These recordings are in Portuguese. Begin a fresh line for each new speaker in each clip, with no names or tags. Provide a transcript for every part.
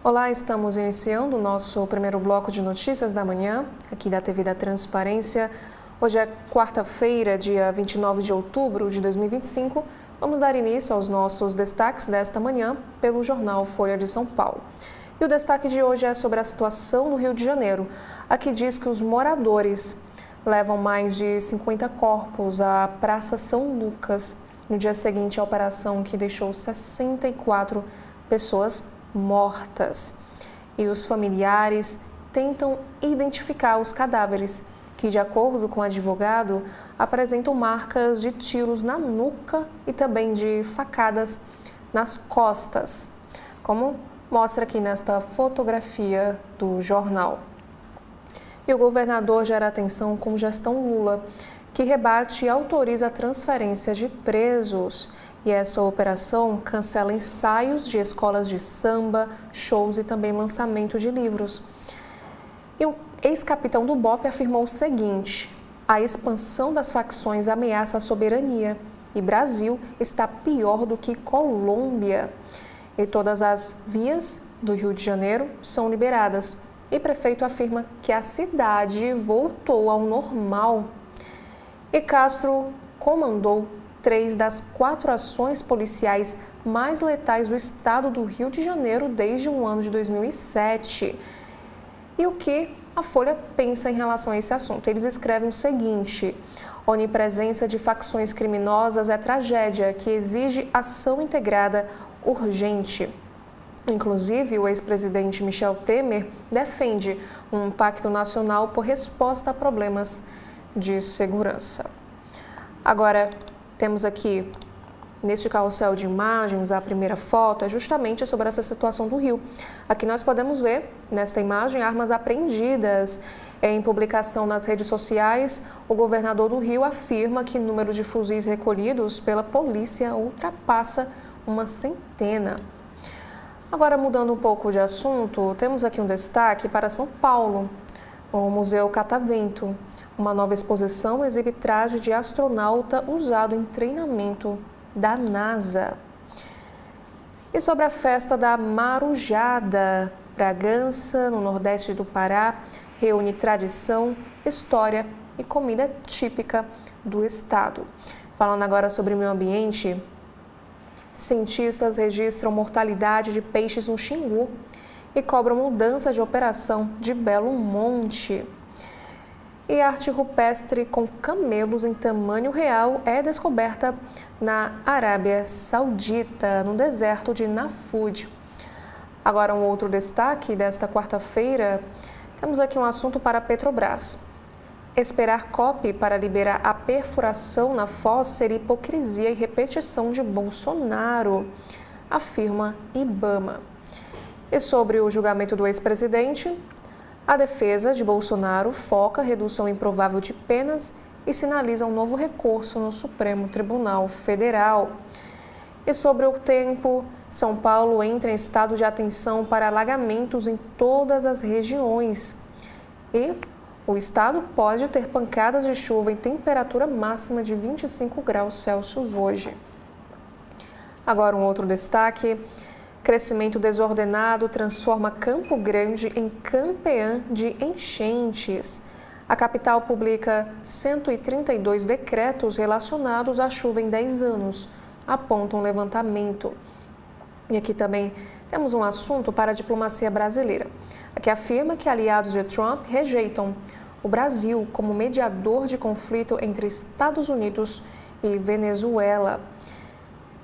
Olá, estamos iniciando o nosso primeiro bloco de notícias da manhã, aqui da TV da Transparência. Hoje é quarta-feira, dia 29 de outubro de 2025. Vamos dar início aos nossos destaques desta manhã pelo jornal Folha de São Paulo. E o destaque de hoje é sobre a situação no Rio de Janeiro. Aqui diz que os moradores levam mais de 50 corpos à Praça São Lucas no dia seguinte à operação que deixou 64 pessoas mortas. E os familiares tentam identificar os cadáveres, que, de acordo com o advogado, apresentam marcas de tiros na nuca e também de facadas nas costas, como mostra aqui nesta fotografia do jornal. E o governador gera atenção com gestão Lula, que rebate e autoriza a transferência de presos. E essa operação cancela ensaios de escolas de samba, shows e também lançamento de livros. E o ex-capitão do BOPE afirmou o seguinte: a expansão das facções ameaça a soberania e Brasil está pior do que Colômbia. E todas as vias do Rio de Janeiro são liberadas. E prefeito afirma que a cidade voltou ao normal. E Castro comandou 3 das 4 ações policiais mais letais do estado do Rio de Janeiro desde o ano de 2007. E o que a Folha pensa em relação a esse assunto? Eles escrevem o seguinte: onipresença de facções criminosas é tragédia que exige ação integrada urgente. Inclusive, o ex-presidente Michel Temer defende um pacto nacional por resposta a problemas de segurança. Agora, temos aqui, neste carrossel de imagens, a primeira foto é justamente sobre essa situação do Rio. Aqui nós podemos ver, nesta imagem, armas apreendidas. Em publicação nas redes sociais, o governador do Rio afirma que o número de fuzis recolhidos pela polícia ultrapassa uma centena. Agora, mudando um pouco de assunto, temos aqui um destaque para São Paulo. O Museu Catavento, uma nova exposição, exibe traje de astronauta usado em treinamento da NASA. E sobre a festa da Marujada, Bragança, no nordeste do Pará, reúne tradição, história e comida típica do estado. Falando agora sobre meio ambiente, cientistas registram mortalidade de peixes no Xingu e cobram mudança de operação de Belo Monte. E arte rupestre com camelos em tamanho real é descoberta na Arábia Saudita, no deserto de Nafud. Agora, um outro destaque desta quarta-feira, temos aqui um assunto para a Petrobras. Esperar COP para liberar a perfuração na foz seria hipocrisia e repetição de Bolsonaro, afirma Ibama. E sobre o julgamento do ex-presidente, a defesa de Bolsonaro foca redução improvável de penas e sinaliza um novo recurso no Supremo Tribunal Federal. E sobre o tempo, São Paulo entra em estado de atenção para alagamentos em todas as regiões. E o estado pode ter pancadas de chuva em temperatura máxima de 25 graus Celsius hoje. Agora, um outro destaque: crescimento desordenado transforma Campo Grande em campeã de enchentes. A capital publica 132 decretos relacionados à chuva em 10 anos, aponta um levantamento. E aqui também temos um assunto para a diplomacia brasileira, que afirma que aliados de Trump rejeitam o Brasil como mediador de conflito entre Estados Unidos e Venezuela.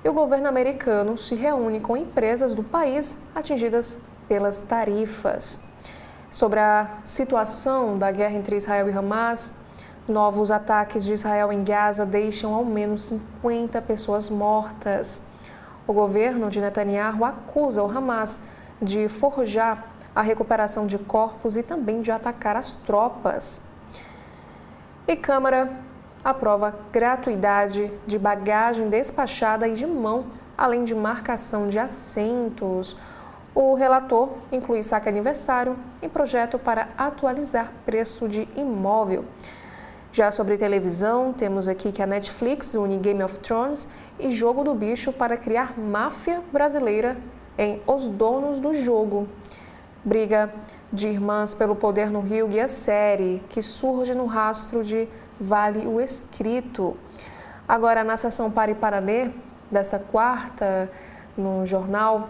E o governo americano se reúne com empresas do país atingidas pelas tarifas. Sobre a situação da guerra entre Israel e Hamas, novos ataques de Israel em Gaza deixam ao menos 50 pessoas mortas. O governo de Netanyahu acusa o Hamas de forjar a recuperação de corpos e também de atacar as tropas. E Câmara aprova gratuidade de bagagem despachada e de mão, além de marcação de assentos. O relator inclui saque aniversário em projeto para atualizar preço de imóvel. Já sobre televisão, temos aqui que a Netflix une Game of Thrones e Jogo do Bicho para criar máfia brasileira em Os Donos do Jogo. Briga de irmãs pelo poder no Rio guia série, que surge no rastro de Vale o Escrito. Agora, na sessão Pare para Ler, desta quarta, no jornal,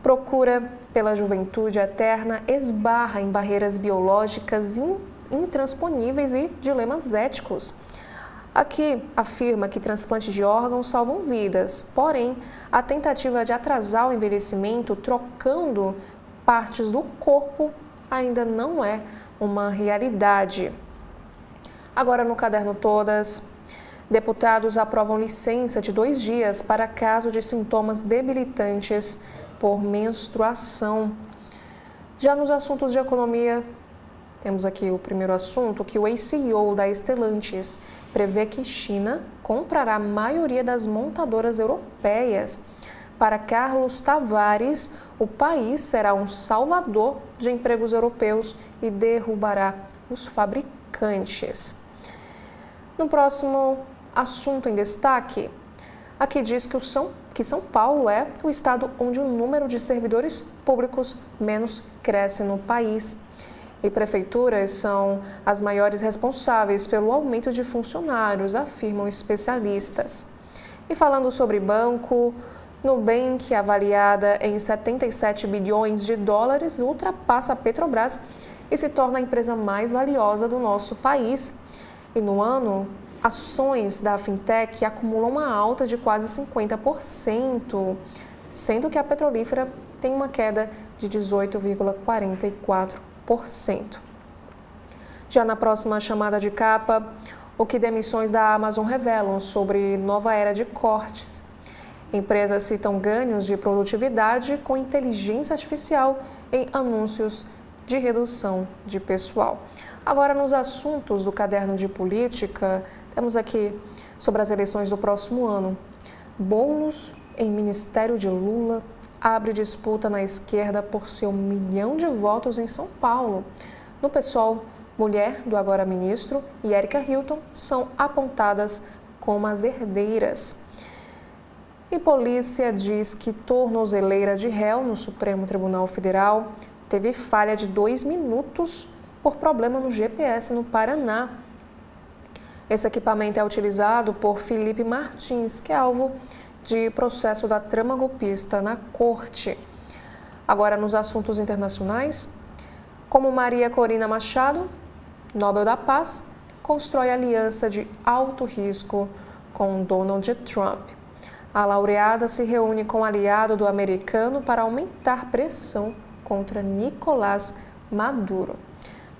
procura pela juventude eterna esbarra em barreiras biológicas intransponíveis e dilemas éticos. Aqui afirma que transplantes de órgãos salvam vidas, porém, a tentativa de atrasar o envelhecimento trocando partes do corpo ainda não é uma realidade. Agora no Caderno Todas, deputados aprovam licença de 2 dias para caso de sintomas debilitantes por menstruação. Já nos assuntos de economia, temos aqui o primeiro assunto, que o ex-CEO da Stellantis prevê que China comprará a maioria das montadoras europeias. Para Carlos Tavares, o país será um salvador de empregos europeus e derrubará os fabricantes. No próximo assunto em destaque, aqui diz que São Paulo é o estado onde o número de servidores públicos menos cresce no país. E prefeituras são as maiores responsáveis pelo aumento de funcionários, afirmam especialistas. E falando sobre banco, Nubank, avaliada em 77 bilhões de dólares, ultrapassa a Petrobras e se torna a empresa mais valiosa do nosso país. E no ano, ações da fintech acumulam uma alta de quase 50%, sendo que a petrolífera tem uma queda de 18,44%. Já na próxima chamada de capa, o que demissões da Amazon revelam sobre nova era de cortes. Empresas citam ganhos de produtividade com inteligência artificial em anúncios de redução de pessoal. Agora, nos assuntos do caderno de política, temos aqui sobre as eleições do próximo ano. Boulos em Ministério de Lula abre disputa na esquerda por seu 1 milhão de votos em São Paulo. No PSOL, mulher do agora ministro e Érica Hilton são apontadas como as herdeiras. E polícia diz que tornozeleira de réu no Supremo Tribunal Federal teve falha de 2 minutos por problema no GPS no Paraná. Esse equipamento é utilizado por Felipe Martins, que é alvo de processo da trama golpista na corte. Agora, nos assuntos internacionais, como Maria Corina Machado, Nobel da Paz, constrói aliança de alto risco com Donald Trump. A laureada se reúne com o aliado do americano para aumentar pressão contra Nicolás Maduro.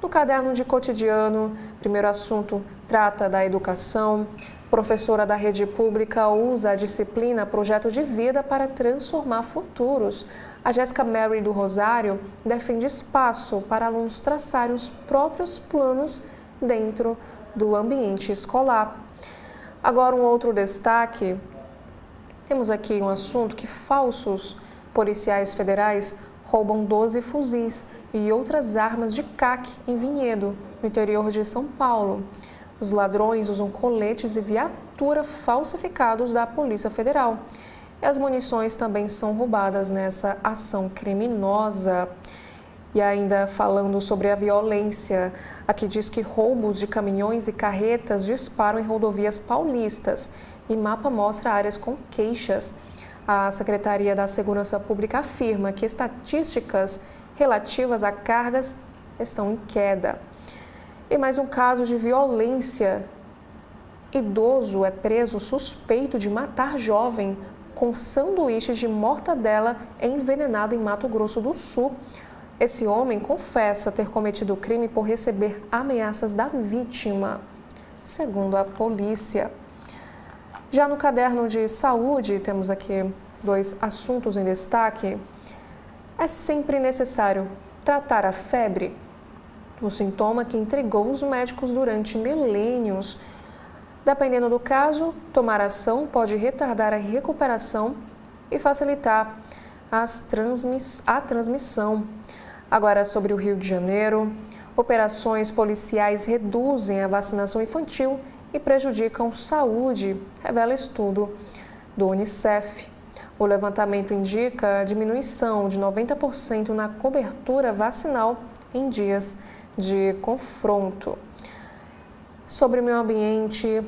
No caderno de cotidiano, primeiro assunto trata da educação. Professora da rede pública usa a disciplina Projeto de Vida para transformar futuros. A Jéssica Mary do Rosário defende espaço para alunos traçarem os próprios planos dentro do ambiente escolar. Agora, um outro destaque. Temos aqui um assunto que falsos policiais federais roubam 12 fuzis e outras armas de CAC em Vinhedo, no interior de São Paulo. Os ladrões usam coletes e viatura falsificados da Polícia Federal. E as munições também são roubadas nessa ação criminosa. E ainda falando sobre a violência, aqui diz que roubos de caminhões e carretas disparam em rodovias paulistas e mapa mostra áreas com queixas. A Secretaria da Segurança Pública afirma que estatísticas relativas a cargas estão em queda. E mais um caso de violência. Idoso é preso suspeito de matar jovem com sanduíche de mortadela envenenado em Mato Grosso do Sul. Esse homem confessa ter cometido o crime por receber ameaças da vítima, segundo a polícia. Já no caderno de saúde, temos aqui 2 assuntos em destaque. É sempre necessário tratar a febre, o sintoma que intrigou os médicos durante milênios. Dependendo do caso, tomar ação pode retardar a recuperação e facilitar a transmissão. Agora, sobre o Rio de Janeiro, operações policiais reduzem a vacinação infantil e prejudicam saúde, revela estudo do Unicef. O levantamento indica diminuição de 90% na cobertura vacinal em dias de confronto. Sobre o meio ambiente,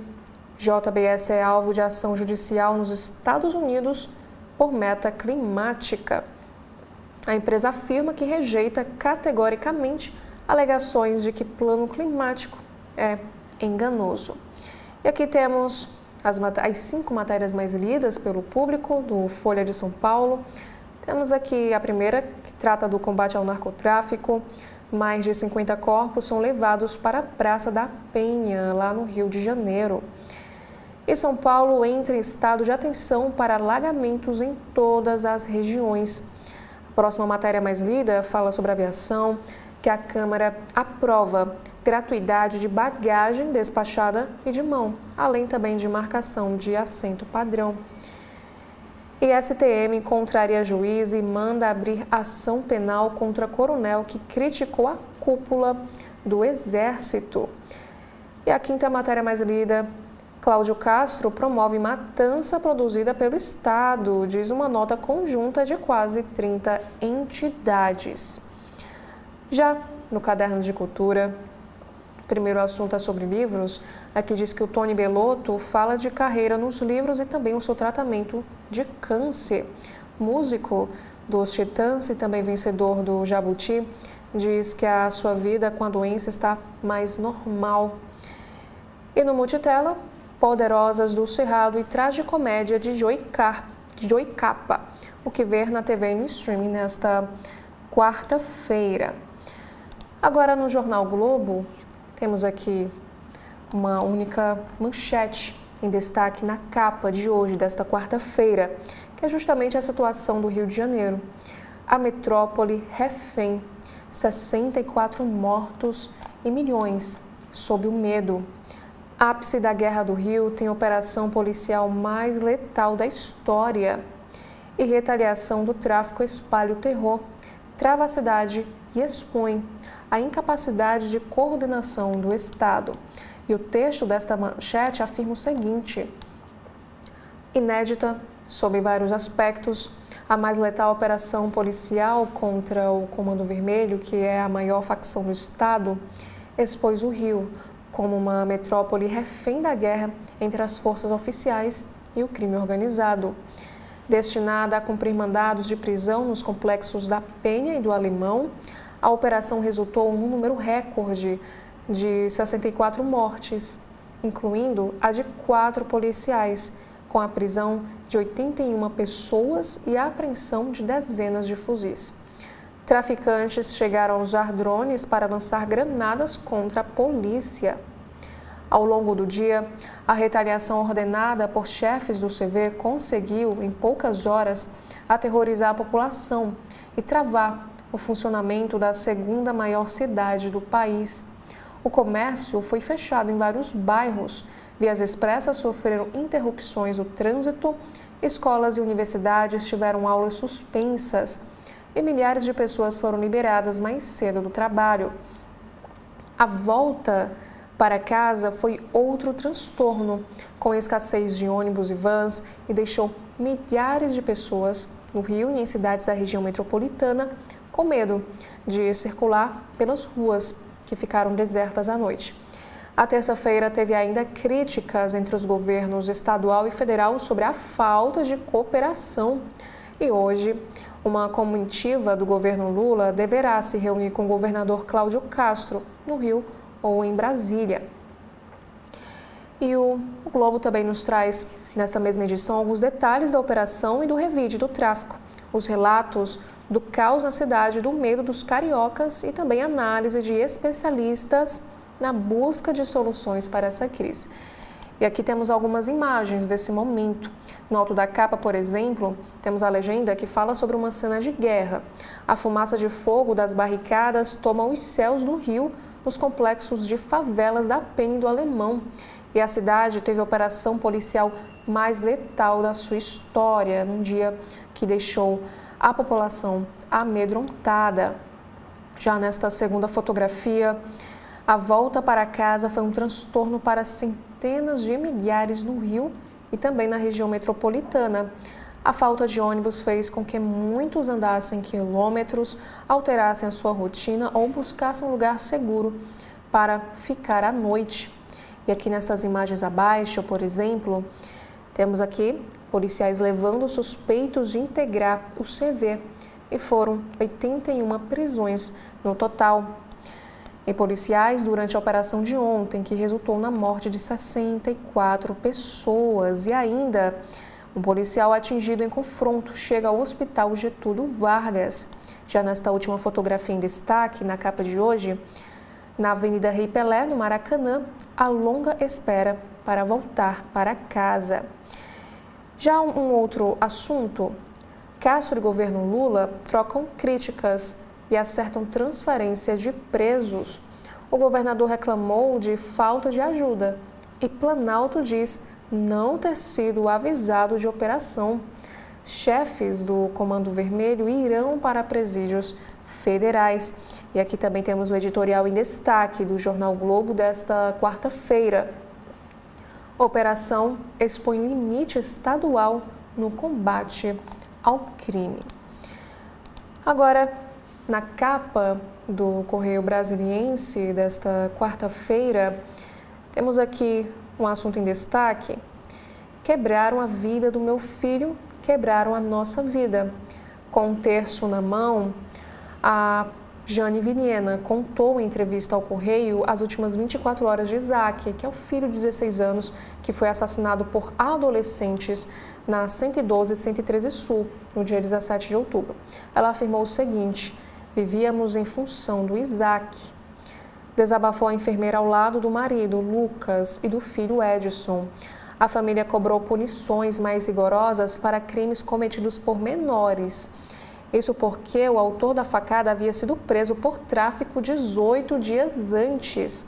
JBS é alvo de ação judicial nos Estados Unidos por meta climática. A empresa afirma que rejeita categoricamente alegações de que plano climático é enganoso. E aqui temos as 5 matérias mais lidas pelo público do Folha de São Paulo. Temos aqui a primeira, que trata do combate ao narcotráfico. Mais de 50 corpos são levados para a Praça da Penha, lá no Rio de Janeiro. E São Paulo entra em estado de atenção para alagamentos em todas as regiões. A próxima matéria mais lida fala sobre aviação, que a Câmara aprova gratuidade de bagagem despachada e de mão, além também de marcação de assento padrão. E STM contraria juiz e manda abrir ação penal contra coronel que criticou a cúpula do Exército. E a quinta matéria mais lida, Cláudio Castro promove matança produzida pelo Estado, diz uma nota conjunta de quase 30 entidades. Já no Caderno de Cultura, primeiro assunto é sobre livros. Aqui diz que o Tony Bellotto fala de carreira nos livros e também o seu tratamento de câncer. Músico dos Titãs e também vencedor do Jabuti, diz que a sua vida com a doença está mais normal. E no Multitela, Poderosas do Cerrado e Tragicomédia de Joey Capa, o que ver na TV e no streaming nesta quarta-feira. Agora no Jornal Globo, temos aqui uma única manchete em destaque na capa de hoje, desta quarta-feira, que é justamente a situação do Rio de Janeiro. A metrópole refém, 64 mortos e milhões sob o medo. Ápice da Guerra do Rio tem a operação policial mais letal da história. E retaliação do tráfico espalha o terror, trava a cidade e expõe a incapacidade de coordenação do Estado. E o texto desta manchete afirma o seguinte: inédita sob vários aspectos, a mais letal operação policial contra o Comando Vermelho, que é a maior facção do Estado, expôs o Rio como uma metrópole refém da guerra entre as forças oficiais e o crime organizado. Destinada a cumprir mandados de prisão nos complexos da Penha e do Alemão, a operação resultou num número recorde de 64 mortes, incluindo a de 4 policiais, com a prisão de 81 pessoas e a apreensão de dezenas de fuzis. Traficantes chegaram a usar drones para lançar granadas contra a polícia. Ao longo do dia, a retaliação ordenada por chefes do CV conseguiu, em poucas horas, aterrorizar a população e travar o funcionamento da segunda maior cidade do país. O comércio foi fechado em vários bairros, vias expressas sofreram interrupções do trânsito, escolas e universidades tiveram aulas suspensas e milhares de pessoas foram liberadas mais cedo do trabalho. A volta para casa foi outro transtorno, com escassez de ônibus e vans, e deixou milhares de pessoas no Rio e em cidades da região metropolitana com medo de circular pelas ruas, que ficaram desertas à noite. A terça-feira teve ainda críticas entre os governos estadual e federal sobre a falta de cooperação. E hoje, uma comitiva do governo Lula deverá se reunir com o governador Cláudio Castro, no Rio ou em Brasília. E o Globo também nos traz, nesta mesma edição, alguns detalhes da operação e do revide do tráfico, os relatos do caos na cidade, do medo dos cariocas e também análise de especialistas na busca de soluções para essa crise. E aqui temos algumas imagens desse momento. No alto da capa, por exemplo, temos a legenda que fala sobre uma cena de guerra. A fumaça de fogo das barricadas toma os céus do Rio nos complexos de favelas da Penha e do Alemão. E a cidade teve a operação policial mais letal da sua história, num dia que deixou a população amedrontada. Já nesta segunda fotografia, a volta para casa foi um transtorno para centenas de milhares no Rio e também na região metropolitana. A falta de ônibus fez com que muitos andassem quilômetros, alterassem a sua rotina ou buscassem um lugar seguro para ficar à noite. E aqui nessas imagens abaixo, por exemplo, temos aqui policiais levando suspeitos de integrar o CV e foram 81 prisões no total. E policiais durante a operação de ontem, que resultou na morte de 64 pessoas. E ainda, um policial atingido em confronto chega ao Hospital Getúlio Vargas. Já nesta última fotografia em destaque, na capa de hoje, na Avenida Rei Pelé, no Maracanã, a longa espera para voltar para casa. Já um outro assunto, Castro e governo Lula trocam críticas e acertam transferência de presos. O governador reclamou de falta de ajuda e Planalto diz não ter sido avisado de operação. Chefes do Comando Vermelho irão para presídios federais. E aqui também temos o editorial em destaque do Jornal Globo desta quarta-feira. Operação expõe limite estadual no combate ao crime. Agora, na capa do Correio Brasiliense desta quarta-feira, temos aqui um assunto em destaque. Quebraram a vida do meu filho, quebraram a nossa vida. Com um terço na mão, a Jane Vilhena contou em entrevista ao Correio as últimas 24 horas de Isaac, que é o filho de 16 anos, que foi assassinado por adolescentes na 112 e 113 Sul, no dia 17 de outubro. Ela afirmou o seguinte: vivíamos em função do Isaac. Desabafou a enfermeira ao lado do marido, Lucas, e do filho Edson. A família cobrou punições mais rigorosas para crimes cometidos por menores. Isso porque o autor da facada havia sido preso por tráfico 18 dias antes.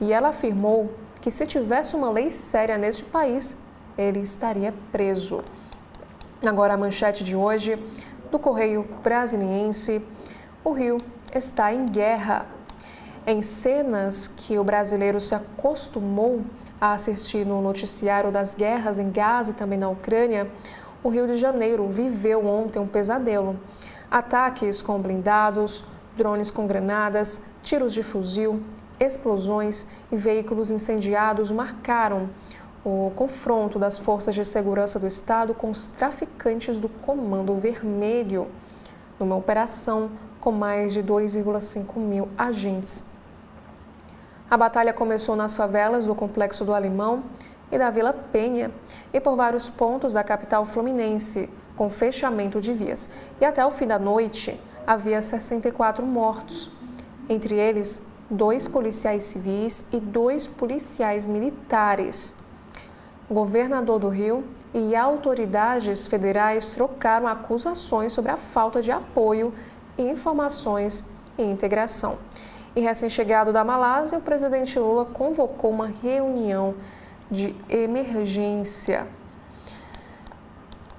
E ela afirmou que se tivesse uma lei séria neste país, ele estaria preso. Agora a manchete de hoje do Correio Brasiliense: o Rio está em guerra. Em cenas que o brasileiro se acostumou a assistir no noticiário das guerras em Gaza e também na Ucrânia, o Rio de Janeiro viveu ontem um pesadelo. Ataques com blindados, drones com granadas, tiros de fuzil, explosões e veículos incendiados marcaram o confronto das forças de segurança do Estado com os traficantes do Comando Vermelho, numa operação com mais de 2,5 mil agentes. A batalha começou nas favelas do Complexo do Alemão e da Vila Penha e por vários pontos da capital fluminense, com fechamento de vias. E até o fim da noite, havia 64 mortos, entre eles 2 policiais civis e 2 policiais militares. O governador do Rio e autoridades federais trocaram acusações sobre a falta de apoio, informações e integração. E recém-chegado da Malásia, o presidente Lula convocou uma reunião de emergência.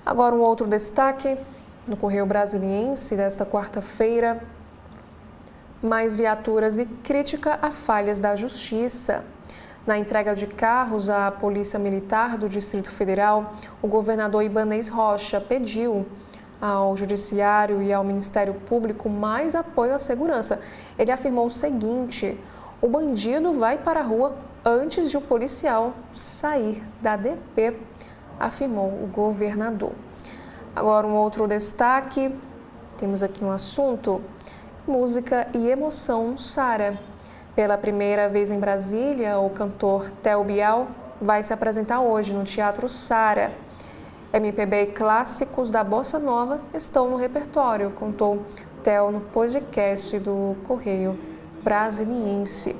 Agora um outro destaque no Correio Brasiliense desta quarta-feira: mais viaturas e crítica a falhas da Justiça. Na entrega de carros à Polícia Militar do Distrito Federal, o governador Ibanez Rocha pediu ao Judiciário e ao Ministério Público mais apoio à segurança. Ele afirmou o seguinte: o bandido vai para a rua antes de o policial sair da DP, afirmou o governador. Agora um outro destaque, temos aqui um assunto: música e emoção Sara. Pela primeira vez em Brasília, o cantor Theo Bial vai se apresentar hoje no Teatro Sara. MPB e clássicos da Bossa Nova estão no repertório, contou Theo no podcast do Correio Brasiliense.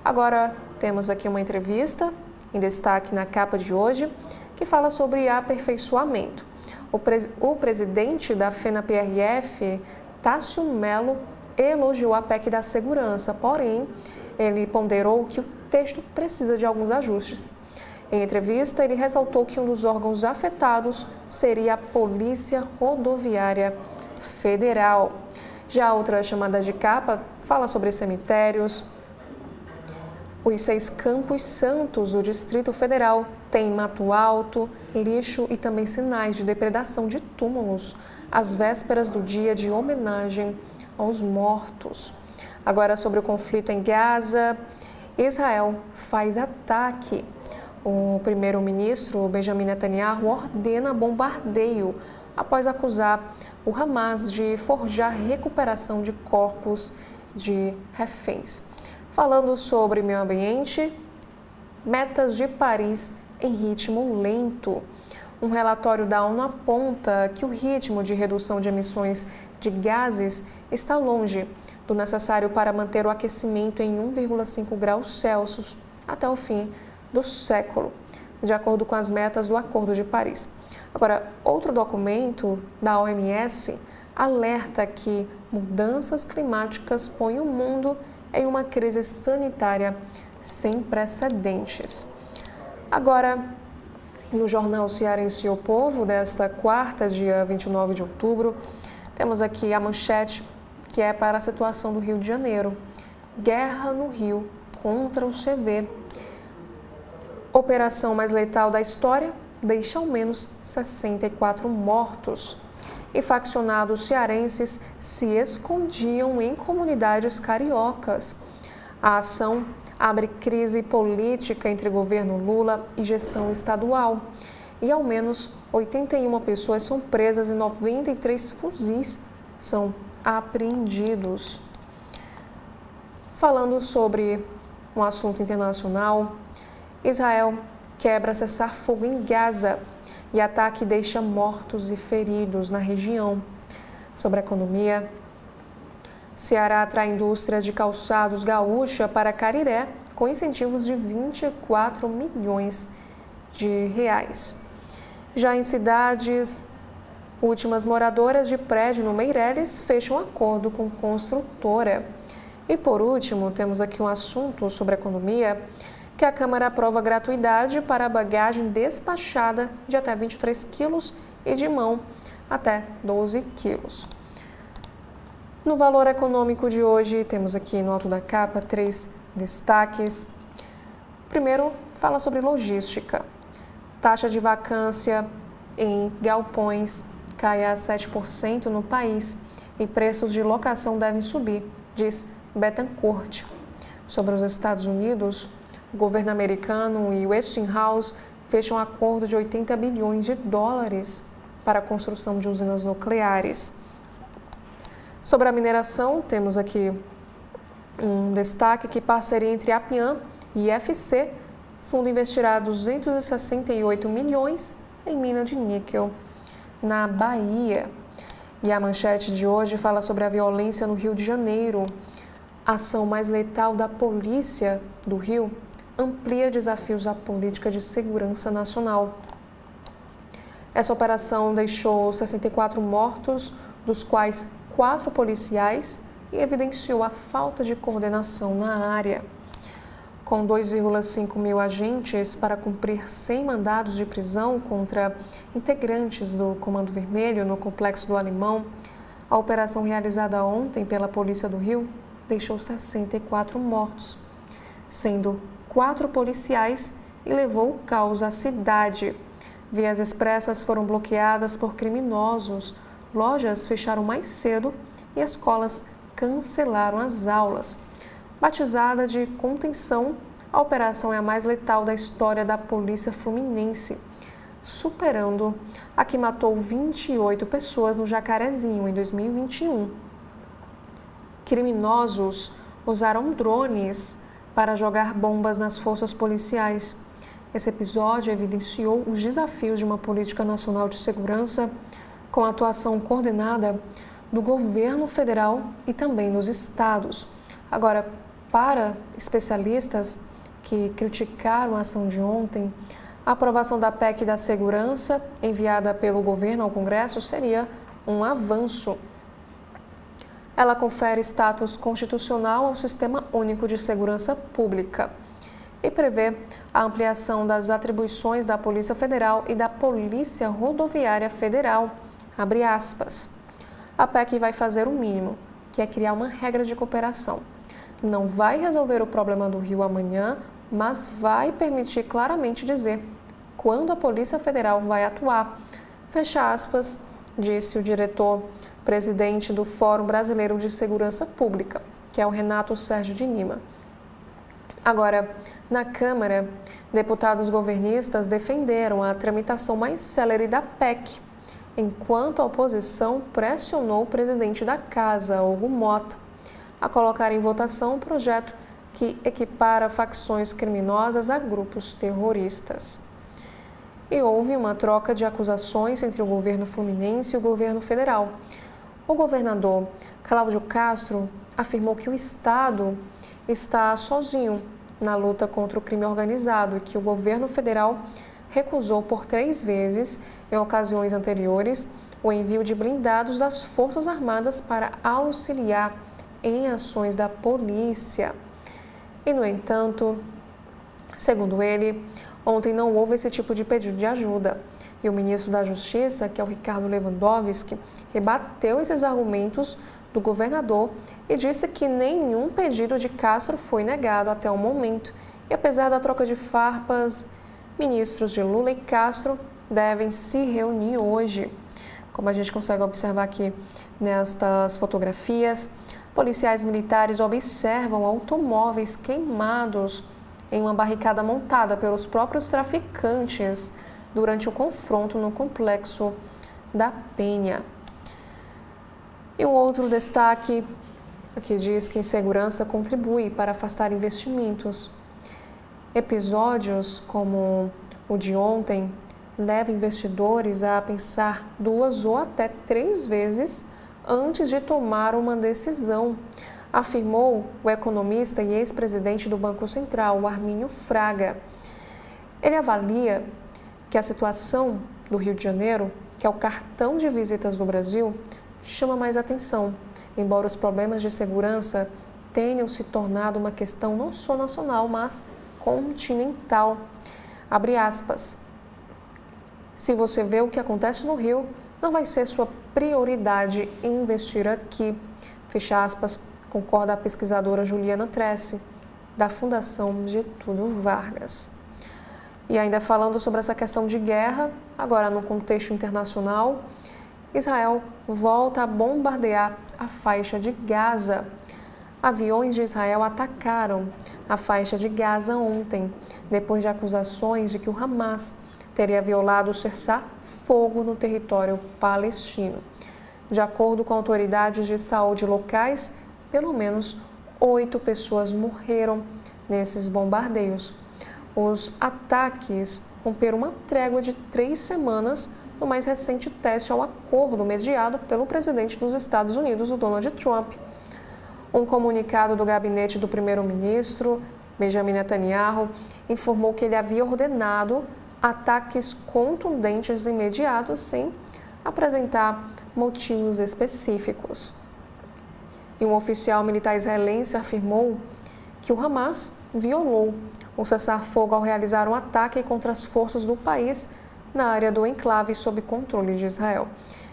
Agora temos aqui uma entrevista em destaque na capa de hoje, que fala sobre aperfeiçoamento. O presidente da FENAPRF, Tássio Mello, elogiou a PEC da segurança, porém, ele ponderou que o texto precisa de alguns ajustes. Em entrevista, ele ressaltou que um dos órgãos afetados seria a Polícia Rodoviária Federal. Já outra chamada de capa fala sobre cemitérios. Os 6 Campos Santos do Distrito Federal têm mato alto, lixo e também sinais de depredação de túmulos, às vésperas do dia de homenagem aos mortos. Agora, sobre o conflito em Gaza, Israel faz ataque. O primeiro-ministro Benjamin Netanyahu ordena bombardeio após acusar o Hamas de forjar recuperação de corpos de reféns. Falando sobre meio ambiente, metas de Paris em ritmo lento. Um relatório da ONU aponta que o ritmo de redução de emissões de gases está longe do necessário para manter o aquecimento em 1,5 graus Celsius até o fim do século, de acordo com as metas do Acordo de Paris. Agora, outro documento da OMS alerta que mudanças climáticas põem o mundo em uma crise sanitária sem precedentes. Agora, no jornal Cearense O Povo, desta quarta, dia 29 de outubro, temos aqui a manchete que é para a situação do Rio de Janeiro. Guerra no Rio contra o CV. Operação mais letal da história deixa ao menos 64 mortos. E faccionados cearenses se escondiam em comunidades cariocas. A ação abre crise política entre governo Lula e gestão estadual. E ao menos 81 pessoas são presas e 93 fuzis são apreendidos. Falando sobre um assunto internacional, Israel quebra cessar-fogo em Gaza e ataque deixa mortos e feridos na região. Sobre a economia, Ceará atrai indústria de calçados gaúcha para Cariré com incentivos de 24 milhões de reais. Já em cidades últimas, moradoras de prédio no Meireles fecham acordo com construtora. E por último, temos aqui um assunto sobre economia, que a Câmara aprova gratuidade para bagagem despachada de até 23 quilos e de mão até 12 quilos. No valor econômico de hoje, temos aqui no alto da capa 3 destaques. Primeiro, fala sobre logística. Taxa de vacância em galpões cai a 7% no país e preços de locação devem subir, diz Bettencourt. Sobre os Estados Unidos, o governo americano e Westinghouse fecham um acordo de 80 bilhões de dólares para a construção de usinas nucleares. Sobre a mineração, temos aqui um destaque que parceria entre a Pian e IFC, fundo investirá 268 milhões em mina de níquel na Bahia. E a manchete de hoje fala sobre a violência no Rio de Janeiro. A ação mais letal da polícia do Rio amplia desafios à política de segurança nacional. Essa operação deixou 64 mortos, dos quais 4 policiais, e evidenciou a falta de coordenação na área. Com 2,5 mil agentes para cumprir 100 mandados de prisão contra integrantes do Comando Vermelho no Complexo do Alemão, a operação realizada ontem pela Polícia do Rio deixou 64 mortos, sendo 4 policiais e levou o caos à cidade. Vias expressas foram bloqueadas por criminosos, lojas fecharam mais cedo e escolas cancelaram as aulas. Batizada de contenção, a operação é a mais letal da história da Polícia Fluminense, superando a que matou 28 pessoas no Jacarezinho em 2021. Criminosos usaram drones para jogar bombas nas forças policiais. Esse episódio evidenciou os desafios de uma política nacional de segurança com a atuação coordenada do governo federal e também dos estados. Agora, para especialistas que criticaram a ação de ontem, a aprovação da PEC da segurança enviada pelo governo ao Congresso seria um avanço. Ela confere status constitucional ao Sistema Único de Segurança Pública e prevê a ampliação das atribuições da Polícia Federal e da Polícia Rodoviária Federal, abre aspas. A PEC vai fazer o mínimo, que é criar uma regra de cooperação. não vai resolver o problema do Rio amanhã, mas vai permitir claramente dizer quando a Polícia Federal vai atuar. Fecha aspas, disse o diretor-presidente do Fórum Brasileiro de Segurança Pública, que é o Renato Sérgio de Lima. Agora, na Câmara, deputados governistas defenderam a tramitação mais célere da PEC, enquanto a oposição pressionou o presidente da Casa, Hugo Mota, a colocar em votação um projeto que equipara facções criminosas a grupos terroristas. E houve uma troca de acusações entre o governo fluminense e o governo federal. O governador Cláudio Castro afirmou que o Estado está sozinho na luta contra o crime organizado e que o governo federal recusou por 3 vezes, em ocasiões anteriores, o envio de blindados das Forças Armadas para auxiliar em ações da polícia. E, no entanto, segundo ele, ontem não houve esse tipo de pedido de ajuda. E o ministro da Justiça, que é o Ricardo Lewandowski, rebateu esses argumentos do governador e disse que nenhum pedido de Castro foi negado até o momento. E apesar da troca de farpas, ministros de Lula e Castro devem se reunir hoje. Como a gente consegue observar aqui nestas fotografias, policiais militares observam automóveis queimados em uma barricada montada pelos próprios traficantes durante o confronto no Complexo da Penha. E um outro destaque aqui diz que insegurança contribui para afastar investimentos. Episódios como o de ontem levam investidores a pensar 2 ou até 3 vezes antes de tomar uma decisão, afirmou o economista e ex-presidente do Banco Central, Armínio Fraga. Ele avalia que a situação do Rio de Janeiro, que é o cartão de visitas do Brasil, chama mais atenção, embora os problemas de segurança tenham se tornado uma questão não só nacional, mas continental. Abre aspas. Se você vê o que acontece no Rio, não vai ser sua prioridade investir aqui. Fecha aspas, concorda a pesquisadora Juliana Tressi, da Fundação Getúlio Vargas. E ainda falando sobre essa questão de guerra, agora no contexto internacional, Israel volta a bombardear a faixa de Gaza. Aviões de Israel atacaram a faixa de Gaza ontem, depois de acusações de que o Hamas teria violado o cessar-fogo no território palestino. De acordo com autoridades de saúde locais, pelo menos 8 pessoas morreram nesses bombardeios. Os ataques romperam uma trégua de 3 semanas no mais recente teste ao acordo mediado pelo presidente dos Estados Unidos, o Donald Trump. Um comunicado do gabinete do primeiro-ministro, Benjamin Netanyahu, informou que ele havia ordenado ataques contundentes imediatos sem apresentar motivos específicos. E um oficial militar israelense afirmou que o Hamas violou o cessar-fogo ao realizar um ataque contra as forças do país na área do enclave sob controle de Israel.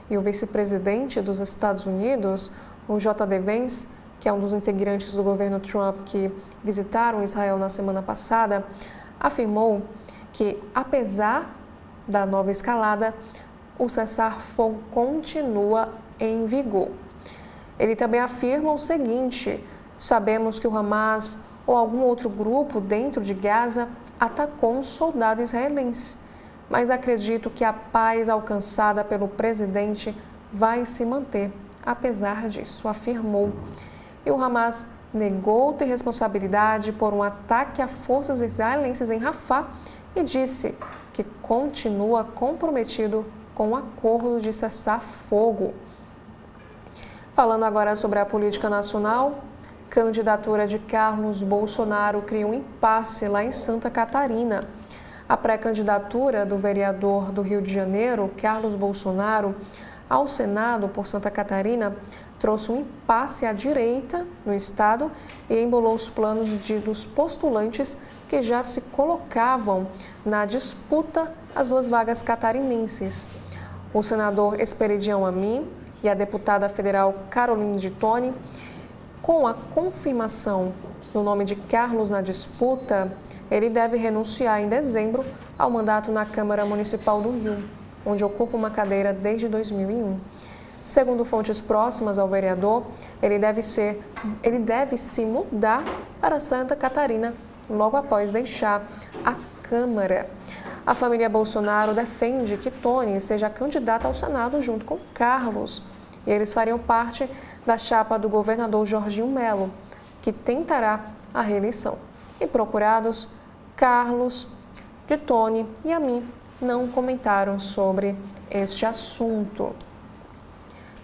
E o vice-presidente dos Estados Unidos, o J.D. Vance, que é um dos integrantes do governo Trump que visitaram Israel na semana passada, afirmou que, apesar da nova escalada, o cessar-fogo continua em vigor. Ele também afirma o seguinte: sabemos que o Hamas ou algum outro grupo dentro de Gaza atacou um soldado israelense, mas acredito que a paz alcançada pelo presidente vai se manter, apesar disso, afirmou. E o Hamas negou ter responsabilidade por um ataque a forças israelenses em Rafah e disse que continua comprometido com o acordo de cessar-fogo. Falando agora sobre a política nacional, candidatura de Carlos Bolsonaro cria um impasse lá em Santa Catarina. A pré-candidatura do vereador do Rio de Janeiro, Carlos Bolsonaro, ao Senado por Santa Catarina trouxe um impasse à direita no estado e embolou os planos dos postulantes que já se colocavam na disputa às 2 vagas catarinenses. O senador Esperidião Amin e a deputada federal Caroline de Toni Com a confirmação do nome de Carlos na disputa, ele deve renunciar em dezembro ao mandato na Câmara Municipal do Rio, onde ocupa uma cadeira desde 2001. Segundo fontes próximas ao vereador, ele deve se mudar para Santa Catarina logo após deixar a Câmara. A família Bolsonaro defende que Tony seja candidata ao Senado junto com Carlos, e eles fariam parte da chapa do governador Jorginho Melo, que tentará a reeleição. E procurados, Carlos, de Tony e a mim não comentaram sobre este assunto.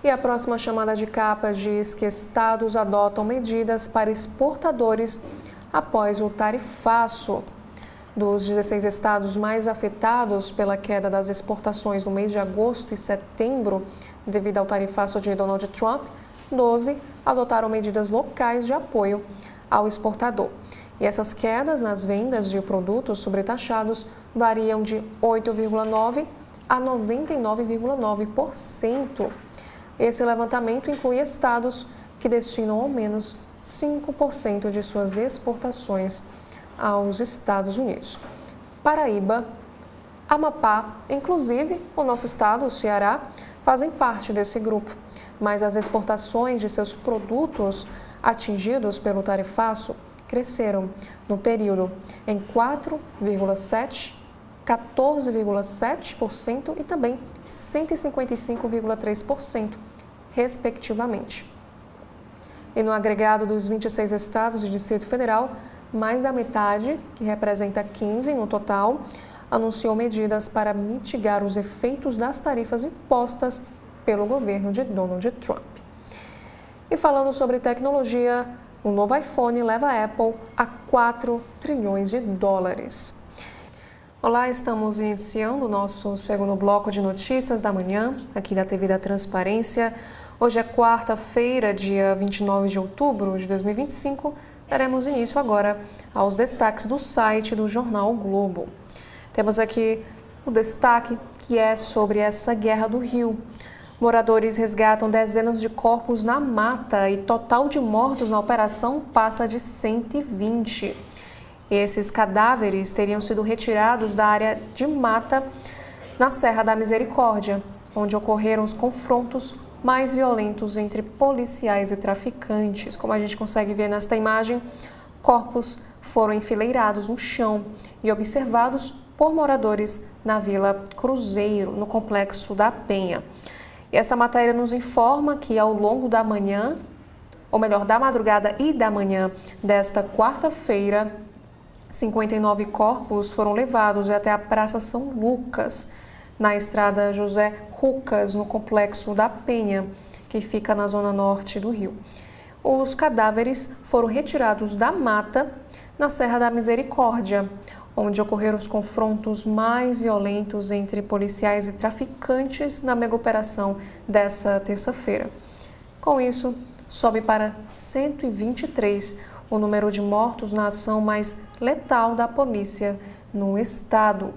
E a próxima chamada de capa diz que estados adotam medidas para exportadores após o tarifaço. Dos 16 estados mais afetados pela queda das exportações no mês de agosto e setembro, devido ao tarifaço de Donald Trump, 12 adotaram medidas locais de apoio ao exportador. E essas quedas nas vendas de produtos sobretaxados variam de 8,9% a 99,9%. Esse levantamento inclui estados que destinam ao menos 5% de suas exportações aos Estados Unidos. Paraíba, Amapá, inclusive o nosso estado, o Ceará, fazem parte desse grupo, mas as exportações de seus produtos atingidos pelo tarifaço cresceram no período em 4,7%, 14,7% e também 155,3%, respectivamente. E no agregado dos 26 estados e Distrito Federal, mais da metade, que representa 15 no total, anunciou medidas para mitigar os efeitos das tarifas impostas pelo governo de Donald Trump. E falando sobre tecnologia, o novo iPhone leva a Apple a 4 trilhões de dólares. Olá, estamos iniciando o nosso segundo bloco de notícias da manhã, aqui da TV da Transparência. Hoje é quarta-feira, dia 29 de outubro de 2025. Daremos início agora aos destaques do site do Jornal o Globo. Temos aqui o destaque que é sobre essa guerra do Rio. Moradores resgatam dezenas de corpos na mata e total de mortos na operação passa de 120. Esses cadáveres teriam sido retirados da área de mata na Serra da Misericórdia, onde ocorreram os confrontos mais violentos entre policiais e traficantes. Como a gente consegue ver nesta imagem, corpos foram enfileirados no chão e observados por moradores na Vila Cruzeiro, no Complexo da Penha. E essa matéria nos informa que ao longo da manhã, ou melhor, da madrugada e da manhã desta quarta-feira, 59 corpos foram levados até a Praça São Lucas, na estrada José Rucas, no Complexo da Penha, que fica na zona norte do Rio. Os cadáveres foram retirados da mata na Serra da Misericórdia, onde ocorreram os confrontos mais violentos entre policiais e traficantes na mega operação dessa terça-feira. Com isso, sobe para 123 o número de mortos na ação mais letal da polícia no estado.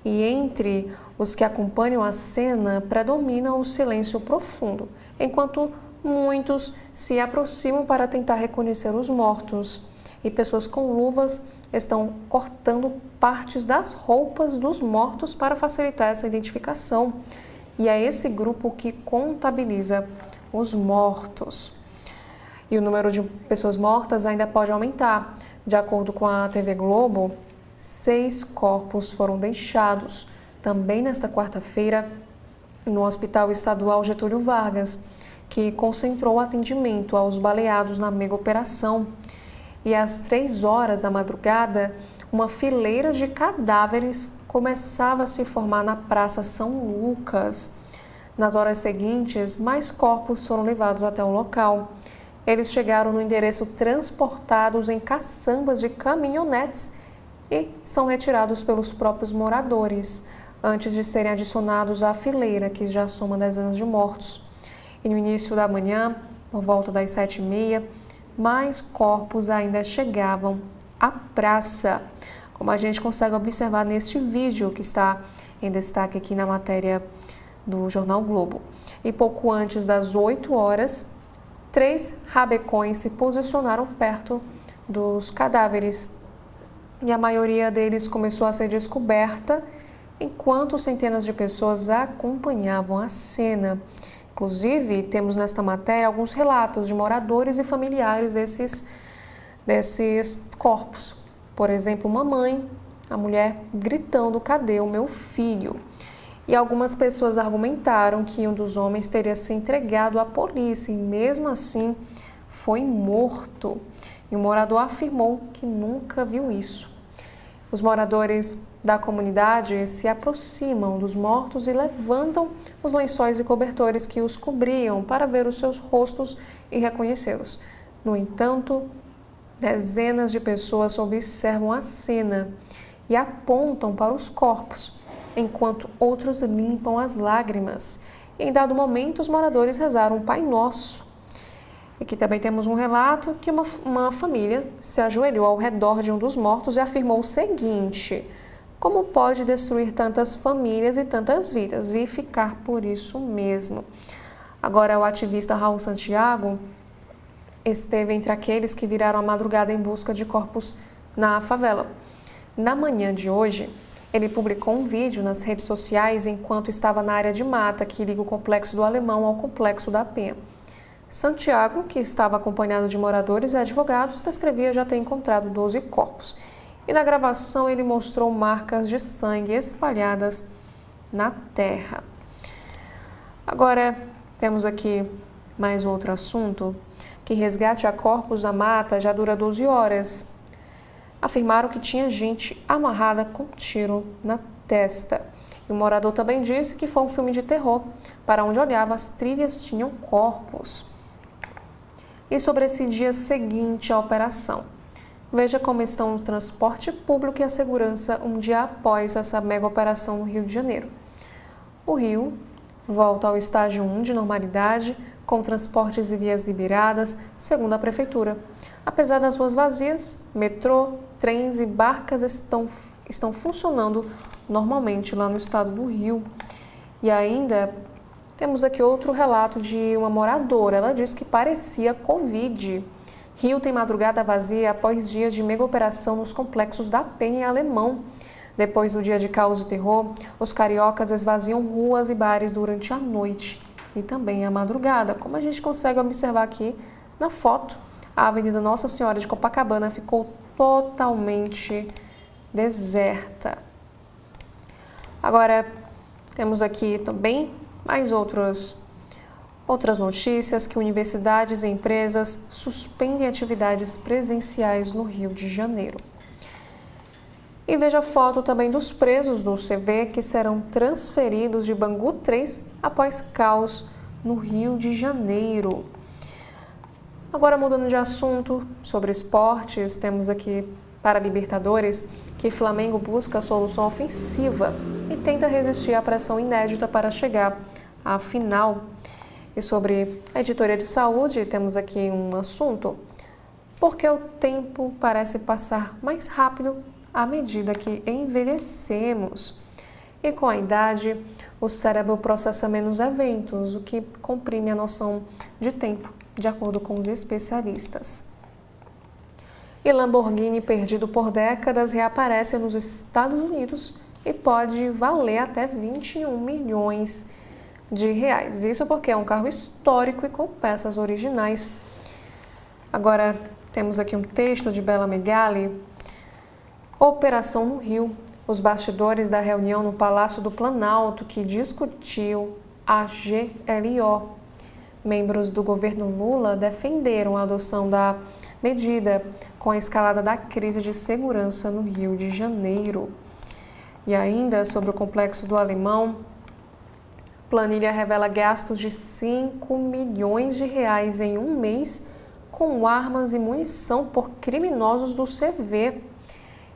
E entre os que acompanham a cena, predomina o silêncio profundo, enquanto muitos se aproximam para tentar reconhecer os mortos. E pessoas com luvas estão cortando partes das roupas dos mortos para facilitar essa identificação. E é esse grupo que contabiliza os mortos. E o número de pessoas mortas ainda pode aumentar. De acordo com a TV Globo, 6 corpos foram deixados também nesta quarta-feira no Hospital Estadual Getúlio Vargas, que concentrou atendimento aos baleados na mega operação. E às 3 horas da madrugada, uma fileira de cadáveres começava a se formar na Praça São Lucas. Nas horas seguintes, mais corpos foram levados até o local. Eles chegaram no endereço transportados em caçambas de caminhonetes e são retirados pelos próprios moradores, antes de serem adicionados à fileira, que já soma dezenas de mortos. E no início da manhã, por volta das 7h30, mais corpos ainda chegavam à praça, como a gente consegue observar neste vídeo que está em destaque aqui na matéria do Jornal Globo. E pouco antes das 8 horas, 3 rabecões se posicionaram perto dos cadáveres e a maioria deles começou a ser descoberta enquanto centenas de pessoas acompanhavam a cena. Inclusive, temos nesta matéria alguns relatos de moradores e familiares desses corpos. Por exemplo, uma mãe, a mulher gritando: "Cadê o meu filho?" E algumas pessoas argumentaram que um dos homens teria se entregado à polícia e mesmo assim foi morto. E o morador afirmou que nunca viu isso. Os moradores da comunidade se aproximam dos mortos e levantam os lençóis e cobertores que os cobriam para ver os seus rostos e reconhecê-los. No entanto, dezenas de pessoas observam a cena e apontam para os corpos, enquanto outros limpam as lágrimas. E em dado momento, os moradores rezaram um Pai Nosso. Aqui também temos um relato que uma família se ajoelhou ao redor de um dos mortos e afirmou o seguinte: "Como pode destruir tantas famílias e tantas vidas e ficar por isso mesmo?" Agora, o ativista Raul Santiago esteve entre aqueles que viraram a madrugada em busca de corpos na favela. Na manhã de hoje, ele publicou um vídeo nas redes sociais enquanto estava na área de mata que liga o Complexo do Alemão ao Complexo da Penha. Santiago, que estava acompanhado de moradores e advogados, descrevia já ter encontrado 12 corpos. E na gravação ele mostrou marcas de sangue espalhadas na terra. Agora, temos aqui mais um outro assunto, que resgate a corpos da mata já dura 12 horas. Afirmaram que tinha gente amarrada com tiro na testa. E o morador também disse que foi um filme de terror. Para onde olhava, as trilhas tinham corpos. E sobre esse dia seguinte à operação. Veja como estão o transporte público e a segurança um dia após essa mega operação no Rio de Janeiro. O Rio volta ao estágio 1 de normalidade, com transportes e vias liberadas, segundo a Prefeitura. Apesar das ruas vazias, metrô, trens e barcas estão funcionando normalmente lá no estado do Rio. E ainda temos aqui outro relato de uma moradora. Ela disse que parecia Covid. Rio tem madrugada vazia após dias de mega operação nos complexos da Penha e Alemão. Depois do dia de caos e terror, os cariocas esvaziam ruas e bares durante a noite e também a madrugada. Como a gente consegue observar aqui na foto, a Avenida Nossa Senhora de Copacabana ficou totalmente deserta. Agora, temos aqui também mais outras notícias que universidades e empresas suspendem atividades presenciais no Rio de Janeiro. E veja a foto também dos presos do CV que serão transferidos de Bangu 3 após caos no Rio de Janeiro. Agora, mudando de assunto, sobre esportes, temos aqui para Libertadores que Flamengo busca solução ofensiva e tenta resistir à pressão inédita para chegar à final. E sobre a editoria de saúde, temos aqui um assunto, porque o tempo parece passar mais rápido à medida que envelhecemos. E com a idade, o cérebro processa menos eventos, o que comprime a noção de tempo, de acordo com os especialistas. E Lamborghini, perdido por décadas, reaparece nos Estados Unidos e pode valer até 21 milhões de reais. Isso porque é um carro histórico e com peças originais. Agora, temos aqui um texto de Bela Megali. Operação no Rio. Os bastidores da reunião no Palácio do Planalto que discutiu a GLO. Membros do governo Lula defenderam a adoção da medida com a escalada da crise de segurança no Rio de Janeiro. E ainda sobre o Complexo do Alemão, planilha revela gastos de 5 milhões de reais em um mês com armas e munição por criminosos do CV.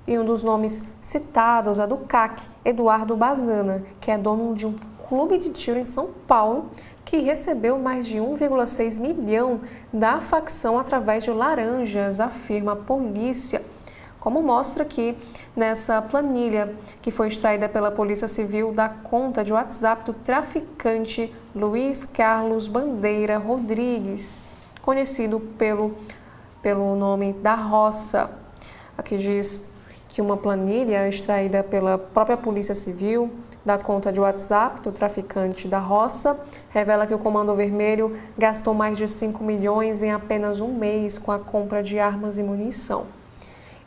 E um dos nomes citados é do CAC, Eduardo Bazana, que é dono de um clube de tiro em São Paulo, que recebeu mais de 1,6 milhão da facção através de laranjas, afirma a polícia. Como mostra aqui nessa planilha que foi extraída pela Polícia Civil da conta de WhatsApp do traficante Luiz Carlos Bandeira Rodrigues, conhecido pelo nome da Roça. Aqui diz que uma planilha extraída pela própria Polícia Civil da conta de WhatsApp do traficante da Roça revela que o Comando Vermelho gastou mais de 5 milhões em apenas um mês com a compra de armas e munição.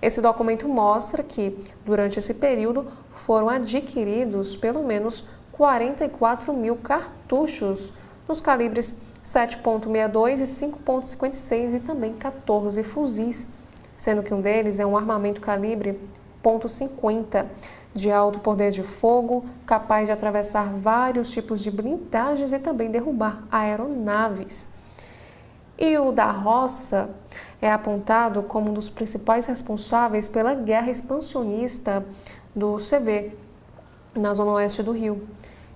Esse documento mostra que, durante esse período, foram adquiridos pelo menos 44 mil cartuchos nos calibres 7.62 e 5.56 e também 14 fuzis, sendo que um deles é um armamento calibre .50 de alto poder de fogo, capaz de atravessar vários tipos de blindagens e também derrubar aeronaves. E o da Roça é apontado como um dos principais responsáveis pela guerra expansionista do CV, na zona oeste do Rio.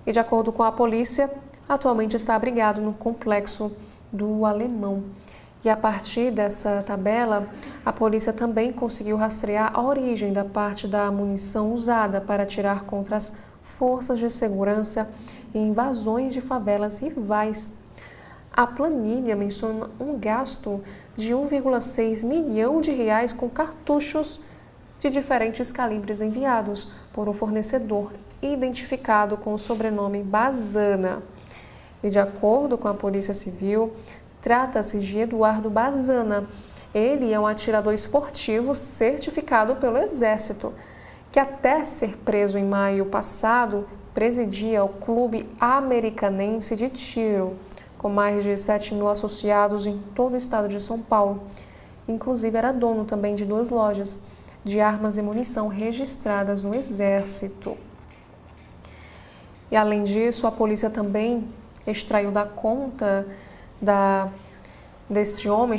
E de acordo com a polícia, atualmente está abrigado no complexo do Alemão. E a partir dessa tabela, a polícia também conseguiu rastrear a origem da parte da munição usada para atirar contra as forças de segurança e invasões de favelas rivais. A planilha menciona um gasto de 1,6 milhão de reais com cartuchos de diferentes calibres enviados por um fornecedor identificado com o sobrenome Bazana. E de acordo com a Polícia Civil, trata-se de Eduardo Bazana. Ele é um atirador esportivo certificado pelo Exército, que até ser preso em maio passado, presidia o Clube Americanense de Tiro, com mais de 7 mil associados em todo o estado de São Paulo. Inclusive era dono também de 2 lojas de armas e munição registradas no Exército. E além disso, a polícia também extraiu da conta deste homem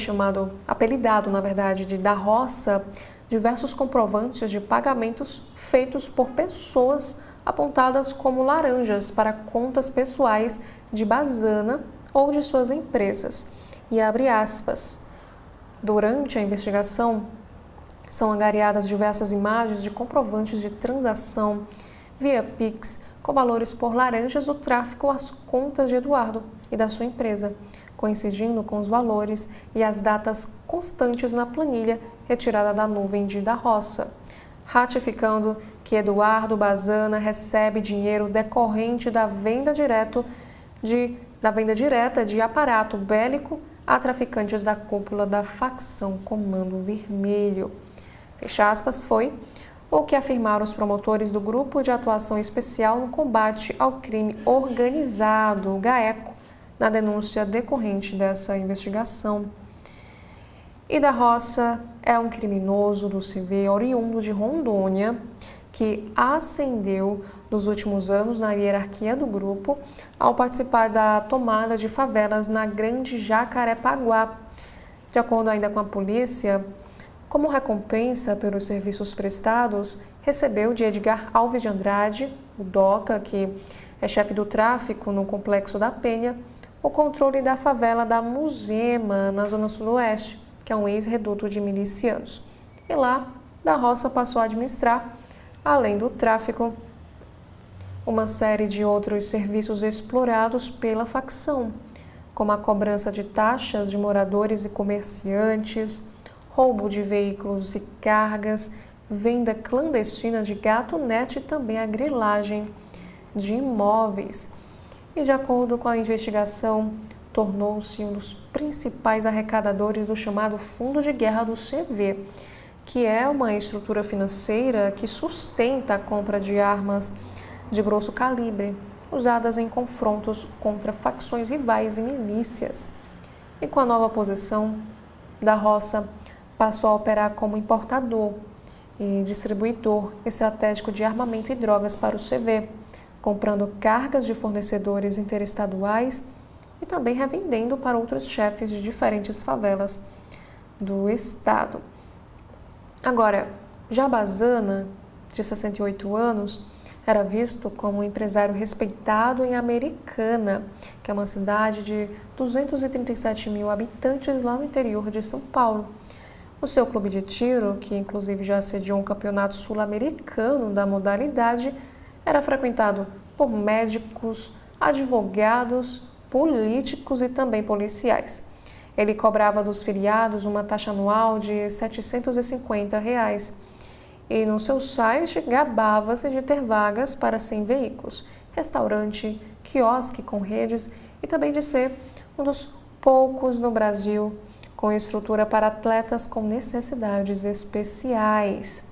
apelidado, na verdade, de da Roça, diversos comprovantes de pagamentos feitos por pessoas apontadas como laranjas para contas pessoais de Bazana ou de suas empresas. E abre aspas. Durante a investigação, são angariadas diversas imagens de comprovantes de transação via Pix com valores por laranjas do tráfico às contas de Eduardo e da sua empresa, coincidindo com os valores e as datas constantes na planilha retirada da nuvem de da Roça, ratificando que Eduardo Bazana recebe dinheiro decorrente da venda direta de aparato bélico a traficantes da cúpula da facção Comando Vermelho. Fecha aspas, foi o que afirmaram os promotores do Grupo de Atuação Especial no Combate ao Crime Organizado, o GAECO, na denúncia decorrente dessa investigação. E da Roça é um criminoso do CV oriundo de Rondônia que ascendeu nos últimos anos na hierarquia do grupo ao participar da tomada de favelas na Grande Jacarepaguá. De acordo ainda com a polícia, como recompensa pelos serviços prestados, recebeu de Edgar Alves de Andrade, o DOCA, que é chefe do tráfico no Complexo da Penha, o controle da favela da Muzema, na zona sudoeste, que é um ex-reduto de milicianos. E lá, da Roça passou a administrar, além do tráfico, uma série de outros serviços explorados pela facção, como a cobrança de taxas de moradores e comerciantes, roubo de veículos e cargas, venda clandestina de gato net e também a grilagem de imóveis. E de acordo com a investigação, tornou-se um dos principais arrecadadores do chamado Fundo de Guerra do CV, que é uma estrutura financeira que sustenta a compra de armas de grosso calibre, usadas em confrontos contra facções rivais e milícias. E com a nova posição, da Roça passou a operar como importador e distribuidor estratégico de armamento e drogas para o CV, comprando cargas de fornecedores interestaduais e também revendendo para outros chefes de diferentes favelas do estado. Agora, já Bazana, de 68 anos, era visto como um empresário respeitado em Americana, que é uma cidade de 237 mil habitantes lá no interior de São Paulo. O seu clube de tiro, que inclusive já sediou um campeonato sul-americano da modalidade, era frequentado por médicos, advogados, políticos e também policiais. Ele cobrava dos filiados uma taxa anual de R$ 750. E no seu site gabava-se de ter vagas para 100 veículos, restaurante, quiosque com redes e também de ser um dos poucos no Brasil com estrutura para atletas com necessidades especiais.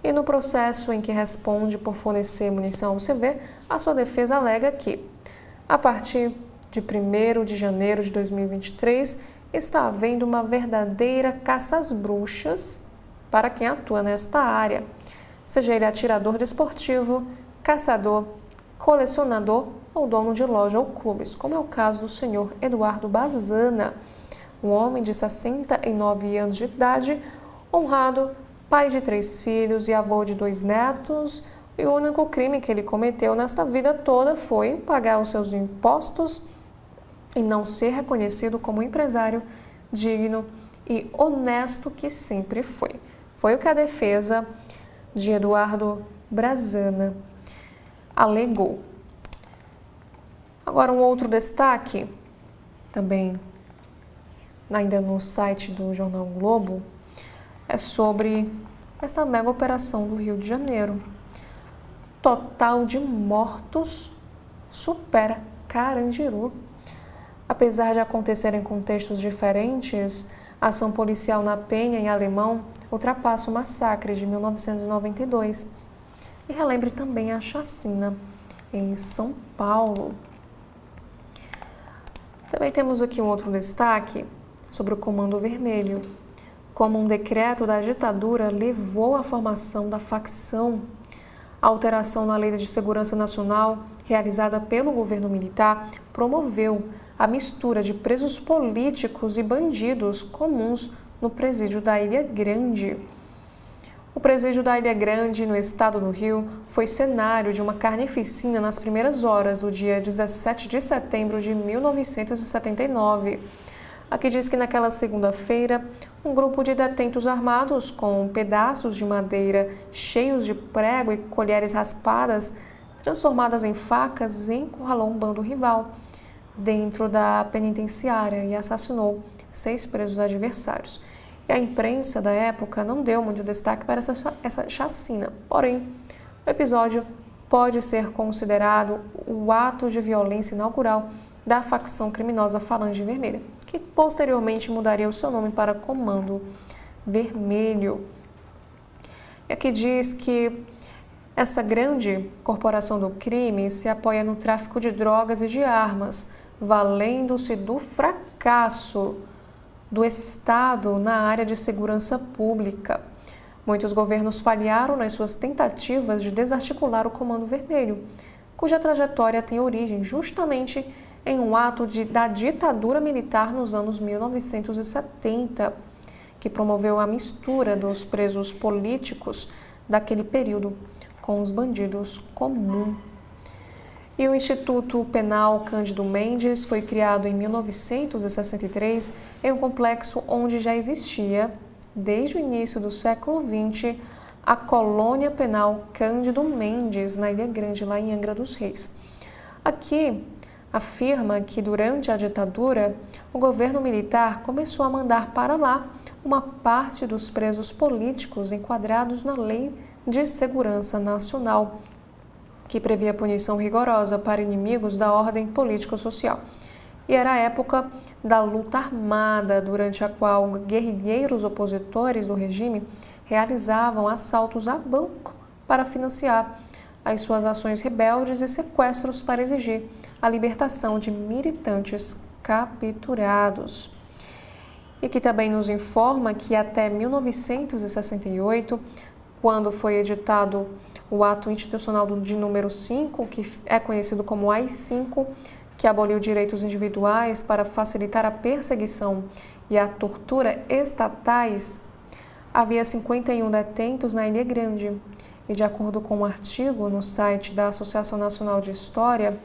E no processo em que responde por fornecer munição ao CV, a sua defesa alega que, a partir de 1º de janeiro de 2023, está havendo uma verdadeira caça às bruxas para quem atua nesta área, seja ele atirador desportivo, caçador, colecionador ou dono de loja ou clubes, como é o caso do senhor Eduardo Bazana, um homem de 69 anos de idade, honrado, pai de 3 filhos e avô de 2 netos, e o único crime que ele cometeu nesta vida toda foi pagar os seus impostos e não ser reconhecido como empresário digno e honesto que sempre foi. Foi o que a defesa de Eduardo Bazana alegou. Agora, um outro destaque, também ainda no site do Jornal Globo, é sobre esta mega operação do Rio de Janeiro. Total de mortos supera Carandiru. Apesar de acontecer em contextos diferentes, a ação policial na Penha, em Alemão, ultrapassa o massacre de 1992 e relembre também a chacina em São Paulo. Também temos aqui um outro destaque sobre o Comando Vermelho. Como um decreto da ditadura levou à formação da facção, a alteração na Lei de Segurança Nacional, realizada pelo governo militar, promoveu a mistura de presos políticos e bandidos comuns no presídio da Ilha Grande. O presídio da Ilha Grande, no estado do Rio, foi cenário de uma carnificina nas primeiras horas do dia 17 de setembro de 1979. Aqui diz que naquela segunda-feira, um grupo de detentos armados com pedaços de madeira cheios de prego e colheres raspadas, transformadas em facas, encurralou um bando rival dentro da penitenciária e assassinou 6 presos adversários. E a imprensa da época não deu muito destaque para essa chacina. Porém, o episódio pode ser considerado o ato de violência inaugural da facção criminosa Falange Vermelha, que posteriormente mudaria o seu nome para Comando Vermelho. E aqui diz que essa grande corporação do crime se apoia no tráfico de drogas e de armas, valendo-se do fracasso do Estado na área de segurança pública. Muitos governos falharam nas suas tentativas de desarticular o Comando Vermelho, cuja trajetória tem origem justamente em um ato da ditadura militar nos anos 1970, que promoveu a mistura dos presos políticos daquele período com os bandidos comuns. E o Instituto Penal Cândido Mendes foi criado em 1963 em um complexo onde já existia, desde o início do século XX, a colônia penal Cândido Mendes, na Ilha Grande, lá em Angra dos Reis. Aqui afirma que durante a ditadura, o governo militar começou a mandar para lá uma parte dos presos políticos enquadrados na Lei de Segurança Nacional, que previa punição rigorosa para inimigos da ordem político-social. E era a época da luta armada, durante a qual guerrilheiros opositores do regime realizavam assaltos a banco para financiar as suas ações rebeldes e sequestros para exigir a libertação de militantes capturados. E que também nos informa que até 1968, quando foi editado o Ato Institucional de número 5, que é conhecido como AI-5, que aboliu direitos individuais para facilitar a perseguição e a tortura estatais, havia 51 detentos na Ilha Grande. E de acordo com um artigo no site da Associação Nacional de História,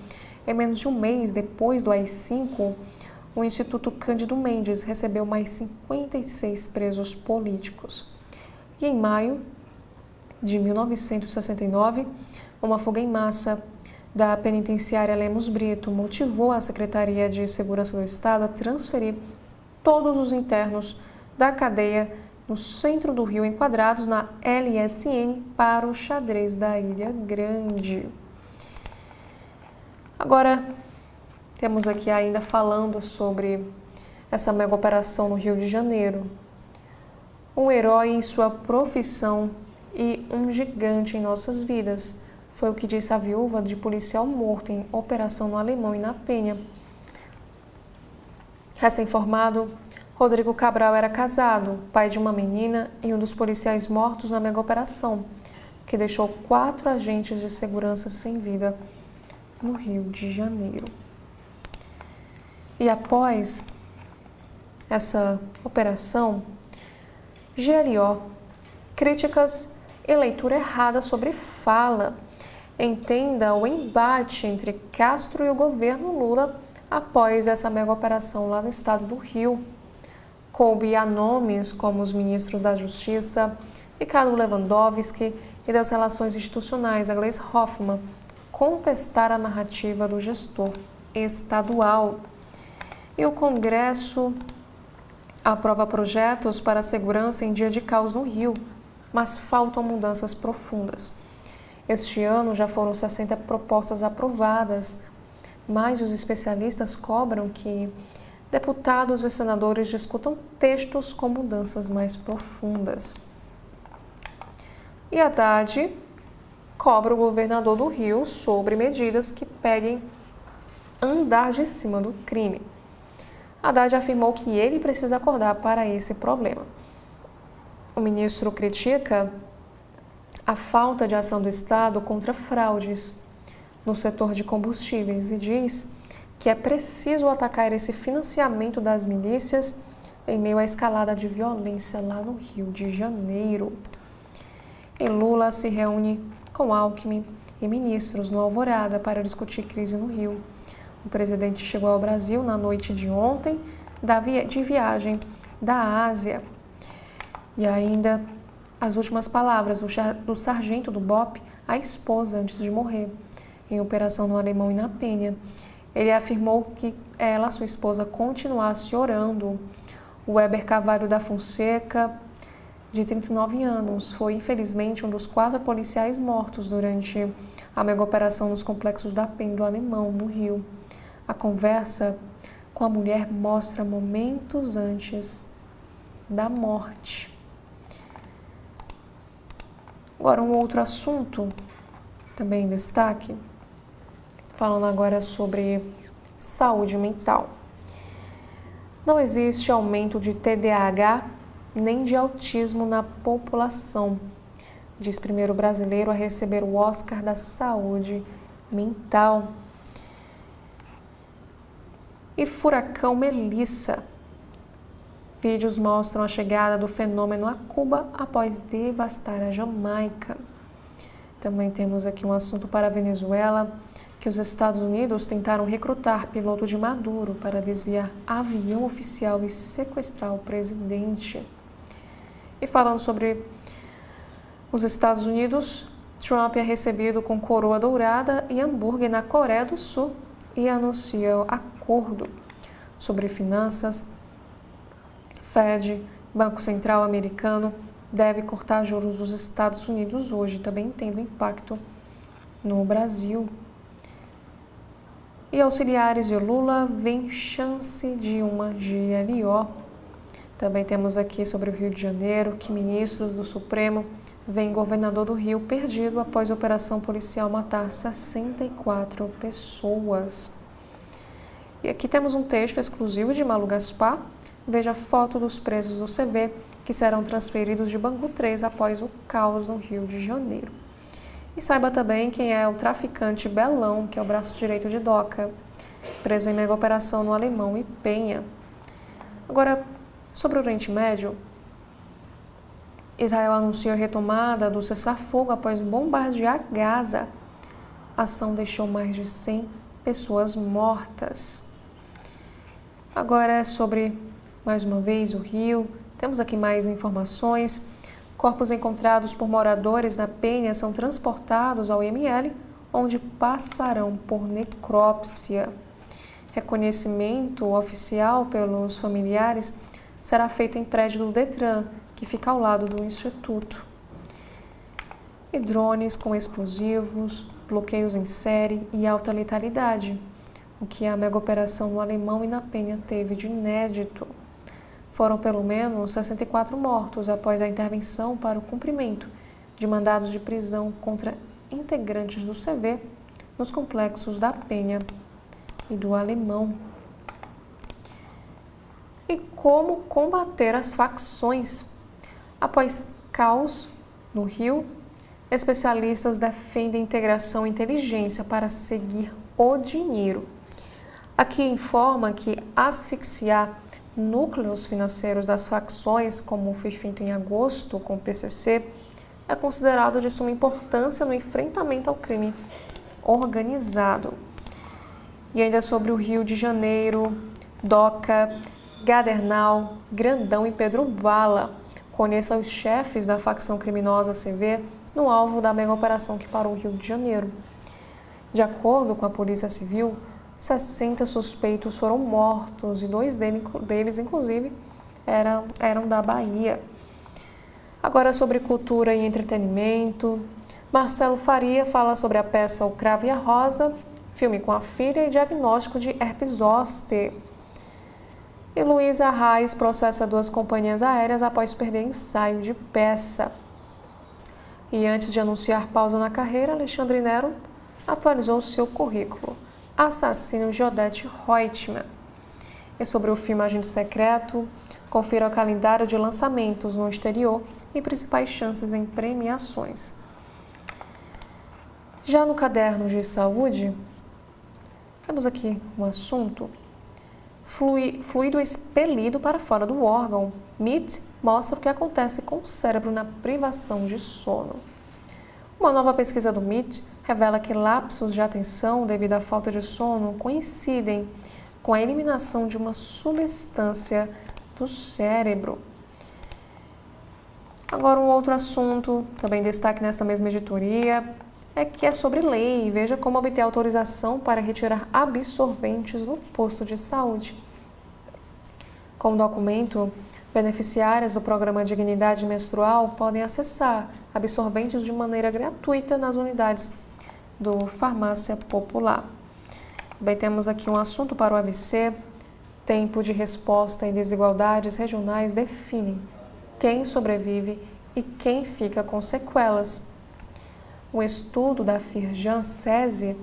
em menos de um mês depois do AI-5, o Instituto Cândido Mendes recebeu mais 56 presos políticos. E em maio de 1969, uma fuga em massa da penitenciária Lemos Brito motivou a Secretaria de Segurança do Estado a transferir todos os internos da cadeia no centro do Rio enquadrados na LSN para o xadrez da Ilha Grande. Agora, temos aqui ainda falando sobre essa mega operação no Rio de Janeiro. Um herói em sua profissão e um gigante em nossas vidas, foi o que disse a viúva de policial morto em operação no Alemão e na Penha. Recém-formado, Rodrigo Cabral era casado, pai de uma menina e um dos policiais mortos na mega operação, que deixou 4 agentes de segurança sem vida no Rio de Janeiro. E após essa operação, GLO, críticas e leitura errada sobre fala. Entenda o embate entre Castro e o governo Lula após essa mega operação lá no estado do Rio. Coube a nomes como os ministros da Justiça, Ricardo Lewandowski, e das Relações Institucionais, a Gleisi Hoffmann, contestar a narrativa do gestor estadual. E o Congresso aprova projetos para a segurança em dia de caos no Rio, mas faltam mudanças profundas. Este ano já foram 60 propostas aprovadas, mas os especialistas cobram que deputados e senadores discutam textos com mudanças mais profundas. E Haddad cobra o governador do Rio sobre medidas que peguem andar de cima do crime. Haddad afirmou que ele precisa acordar para esse problema. O ministro critica a falta de ação do Estado contra fraudes no setor de combustíveis e diz que é preciso atacar esse financiamento das milícias em meio à escalada de violência lá no Rio de Janeiro. E Lula se reúne com Alckmin e ministros no Alvorada para discutir crise no Rio. O presidente chegou ao Brasil na noite de ontem, de viagem da Ásia. E ainda as últimas palavras do sargento do BOPE à esposa antes de morrer, em operação no Alemão e na Penha. Ele afirmou que ela, sua esposa, continuasse orando. O Weber Carvalho da Fonseca, de 39 anos, foi infelizmente um dos 4 policiais mortos durante a mega operação nos complexos da Penha e do Alemão, no Rio. A conversa com a mulher mostra momentos antes da morte. Agora, um outro assunto, também em destaque, falando agora sobre saúde mental. Não existe aumento de TDAH nem de autismo na população, diz primeiro brasileiro a receber o Oscar da saúde mental. E furacão Melissa. Vídeos mostram a chegada do fenômeno a Cuba após devastar a Jamaica. Também temos aqui um assunto para a Venezuela, que os Estados Unidos tentaram recrutar piloto de Maduro para desviar avião oficial e sequestrar o presidente. E falando sobre os Estados Unidos, Trump é recebido com coroa dourada e hambúrguer na Coreia do Sul e anuncia acordo sobre finanças. Fed, Banco Central americano, deve cortar juros dos Estados Unidos hoje, também tendo impacto no Brasil. E auxiliares de Lula veem chance de uma GLO. Também temos aqui sobre o Rio de Janeiro que ministros do Supremo veem governador do Rio perdido após operação policial matar 64 pessoas. E aqui temos um texto exclusivo de Malu Gaspar. Veja a foto dos presos do CV que serão transferidos de Bangu 3 após o caos no Rio de Janeiro. E saiba também quem é o traficante Belão, que é o braço direito de DOCA, preso em mega operação no Alemão e Penha. Agora, sobre o Oriente Médio, Israel anuncia a retomada do cessar-fogo após bombardear Gaza. A ação deixou mais de 100 pessoas mortas. Agora é sobre, mais uma vez, o Rio. Temos aqui mais informações. Corpos encontrados por moradores na Penha são transportados ao IML, onde passarão por necrópsia. reconhecimento oficial pelos familiares será feito em prédio do Detran, que fica ao lado do Instituto. E drones com explosivos, bloqueios em série e alta letalidade, o que a mega operação no Alemão e na Penha teve de inédito. Foram pelo menos 64 mortos após a intervenção para o cumprimento de mandados de prisão contra integrantes do CV nos complexos da Penha e do Alemão. E como combater as facções? Após caos no Rio, especialistas defendem integração e inteligência para seguir o dinheiro. Aqui informa que asfixiar núcleos financeiros das facções, como foi feito em agosto com o PCC, é considerado de suma importância no enfrentamento ao crime organizado. E ainda sobre o Rio de Janeiro, Doca, Gadernal, Grandão e Pedro Bala. Conheça os chefes da facção criminosa CV no alvo da mega operação que parou o Rio de Janeiro. De acordo com a Polícia Civil, 60 suspeitos foram mortos e 2 deles, inclusive, eram da Bahia. Agora sobre cultura e entretenimento, Marcelo Faria fala sobre a peça O Cravo e a Rosa, filme com a filha e diagnóstico de herpes zoster. E Luísa Arraes processa 2 companhias aéreas após perder ensaio de peça. E antes de anunciar pausa na carreira, Alexandre Nero atualizou seu currículo. Assassino de Odete Reutemann. E sobre o filme Agente Secreto, confira o calendário de lançamentos no exterior e principais chances em premiações. Já no caderno de saúde, temos aqui um assunto. Fluido expelido para fora do órgão. MIT mostra o que acontece com o cérebro na privação de sono. Uma nova pesquisa do MIT revela que lapsos de atenção devido à falta de sono coincidem com a eliminação de uma substância do cérebro. Agora um outro assunto, também destaque nesta mesma editoria, é sobre lei. Veja como obter autorização para retirar absorventes no posto de saúde. Com o documento, beneficiárias do programa Dignidade Menstrual podem acessar absorventes de maneira gratuita nas unidades do Farmácia Popular. Também temos aqui um assunto para o AVC. Tempo de resposta e desigualdades regionais definem quem sobrevive e quem fica com sequelas. Um estudo da Firjan SESI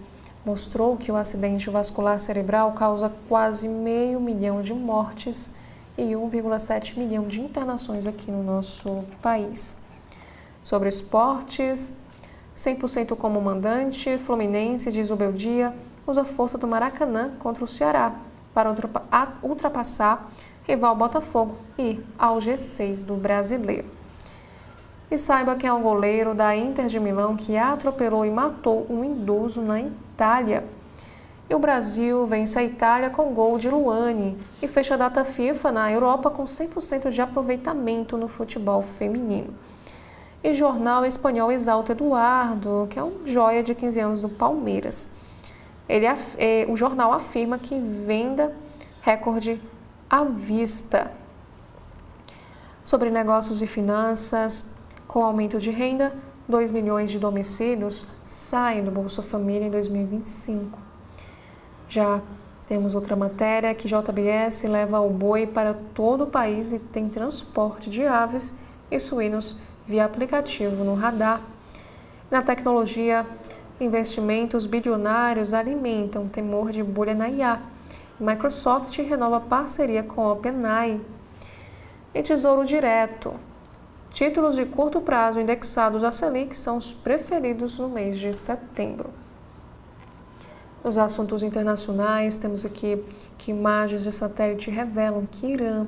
mostrou que o acidente vascular cerebral causa quase 500 mil de mortes e 1,7 milhão de internações aqui no nosso país. Sobre esportes, 100% como mandante, Fluminense, diz o Beldia, usa força do Maracanã contra o Ceará para ultrapassar rival Botafogo e ir ao G6 do Brasileiro. E saiba que é um goleiro da Inter de Milão que atropelou e matou um idoso na Itália. E o Brasil vence a Itália com gol de Luani e fecha a data FIFA na Europa com 100% de aproveitamento no futebol feminino. E jornal espanhol exalta Eduardo, que é um joia de 15 anos do Palmeiras. O jornal afirma que venda recorde à vista. Sobre negócios e finanças, com aumento de renda, 2 milhões de domicílios saem do Bolsa Família em 2025. Já temos outra matéria que JBS leva o boi para todo o país e tem transporte de aves e suínos via aplicativo no radar. Na tecnologia, investimentos bilionários alimentam temor de bolha na IA. Microsoft renova parceria com a OpenAI. E Tesouro Direto. Títulos de curto prazo indexados à Selic são os preferidos no mês de setembro. Nos assuntos internacionais, temos aqui que imagens de satélite revelam que Irã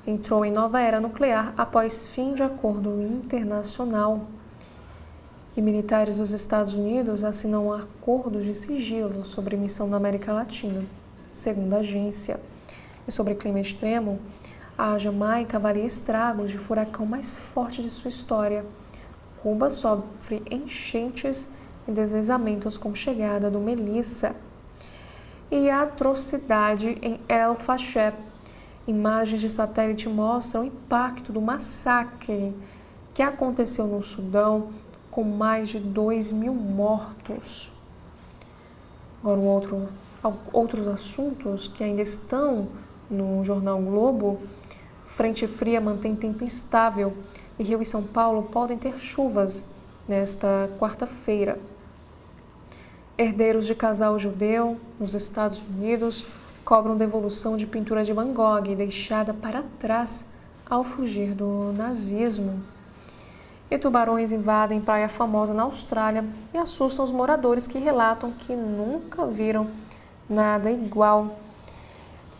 entrou em nova era nuclear após fim de acordo internacional. E militares dos Estados Unidos assinam um acordo de sigilo sobre missão na América Latina, segundo a agência. E sobre clima extremo, a Jamaica avalia estragos de furacão mais forte de sua história. Cuba sofre enchentes e deslizamentos com chegada do Melissa. e atrocidade em El Fasher. Imagens de satélite mostram o impacto do massacre que aconteceu no Sudão, com mais de 2.000 mortos. Agora, outros assuntos que ainda estão no jornal Globo. Frente fria mantém tempo instável e Rio e São Paulo podem ter chuvas nesta quarta-feira. Herdeiros de casal judeu nos Estados Unidos cobram devolução de pintura de Van Gogh deixada para trás ao fugir do nazismo. E tubarões invadem praia famosa na Austrália e assustam os moradores que relatam que nunca viram nada igual.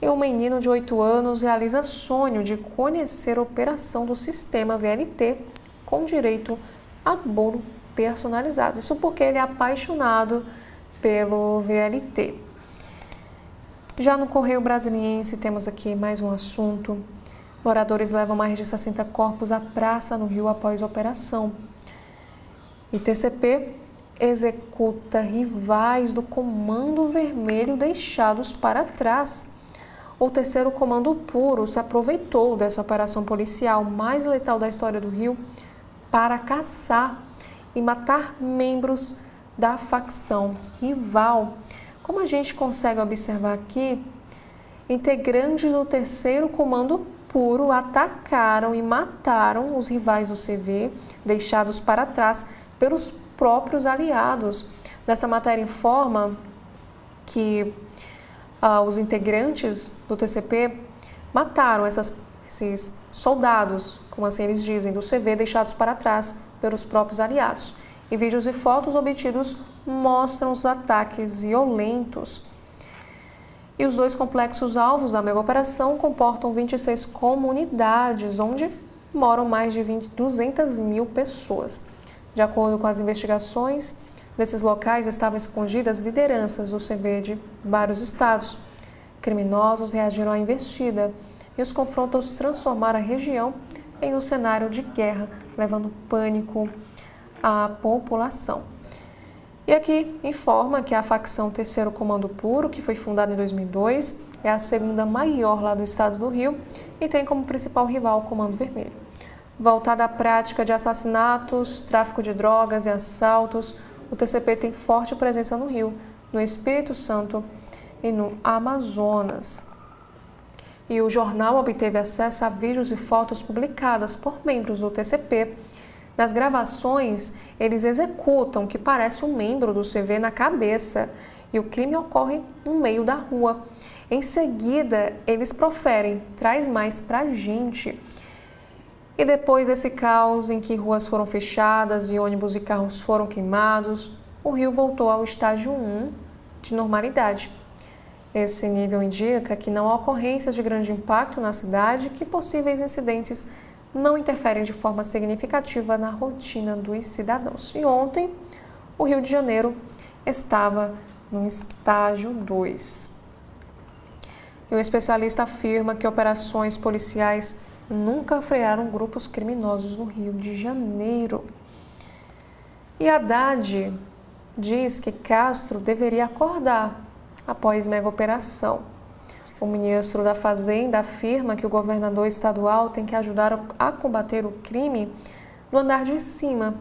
E um menino de 8 anos realiza sonho de conhecer a operação do sistema VLT com direito a bolo personalizado. Isso porque ele é apaixonado pelo VLT. Já no Correio Brasiliense temos aqui mais um assunto. Moradores levam mais de 60 corpos à praça no Rio após a operação. E TCP executa rivais do Comando Vermelho deixados para trás. O terceiro Comando Puro se aproveitou dessa operação policial mais letal da história do Rio para caçar e matar membros da facção rival. Como a gente consegue observar aqui, integrantes do terceiro Comando Puro atacaram e mataram os rivais do CV, deixados para trás pelos próprios aliados. Nessa matéria informa que os integrantes do TCP mataram esses soldados, como assim eles dizem, do CV deixados para trás pelos próprios aliados. E vídeos e fotos obtidos mostram os ataques violentos. E os dois complexos alvos da mega operação comportam 26 comunidades, onde moram mais de 200 mil pessoas. De acordo com as investigações, nesses locais estavam escondidas lideranças do CV de vários estados. Criminosos reagiram à investida e os confrontos transformaram a região em um cenário de guerra, levando pânico à população. E aqui informa que a facção Terceiro Comando Puro, que foi fundada em 2002, é a segunda maior lá do estado do Rio e tem como principal rival o Comando Vermelho. Voltada à prática de assassinatos, tráfico de drogas e assaltos, o TCP tem forte presença no Rio, no Espírito Santo e no Amazonas. E o jornal obteve acesso a vídeos e fotos publicadas por membros do TCP. Nas gravações, eles executam o que parece um membro do CV na cabeça e o crime ocorre no meio da rua. Em seguida, eles proferem: traz mais pra gente. E depois desse caos em que ruas foram fechadas e ônibus e carros foram queimados, o Rio voltou ao estágio 1 de normalidade. Esse nível indica que não há ocorrências de grande impacto na cidade, que possíveis incidentes não interferem de forma significativa na rotina dos cidadãos. E ontem, o Rio de Janeiro estava no estágio 2. E o especialista afirma que operações policiais nunca frearam grupos criminosos no Rio de Janeiro. E Haddad diz que Castro deveria acordar após mega operação. O ministro da Fazenda afirma que o governador estadual tem que ajudar a combater o crime no andar de cima.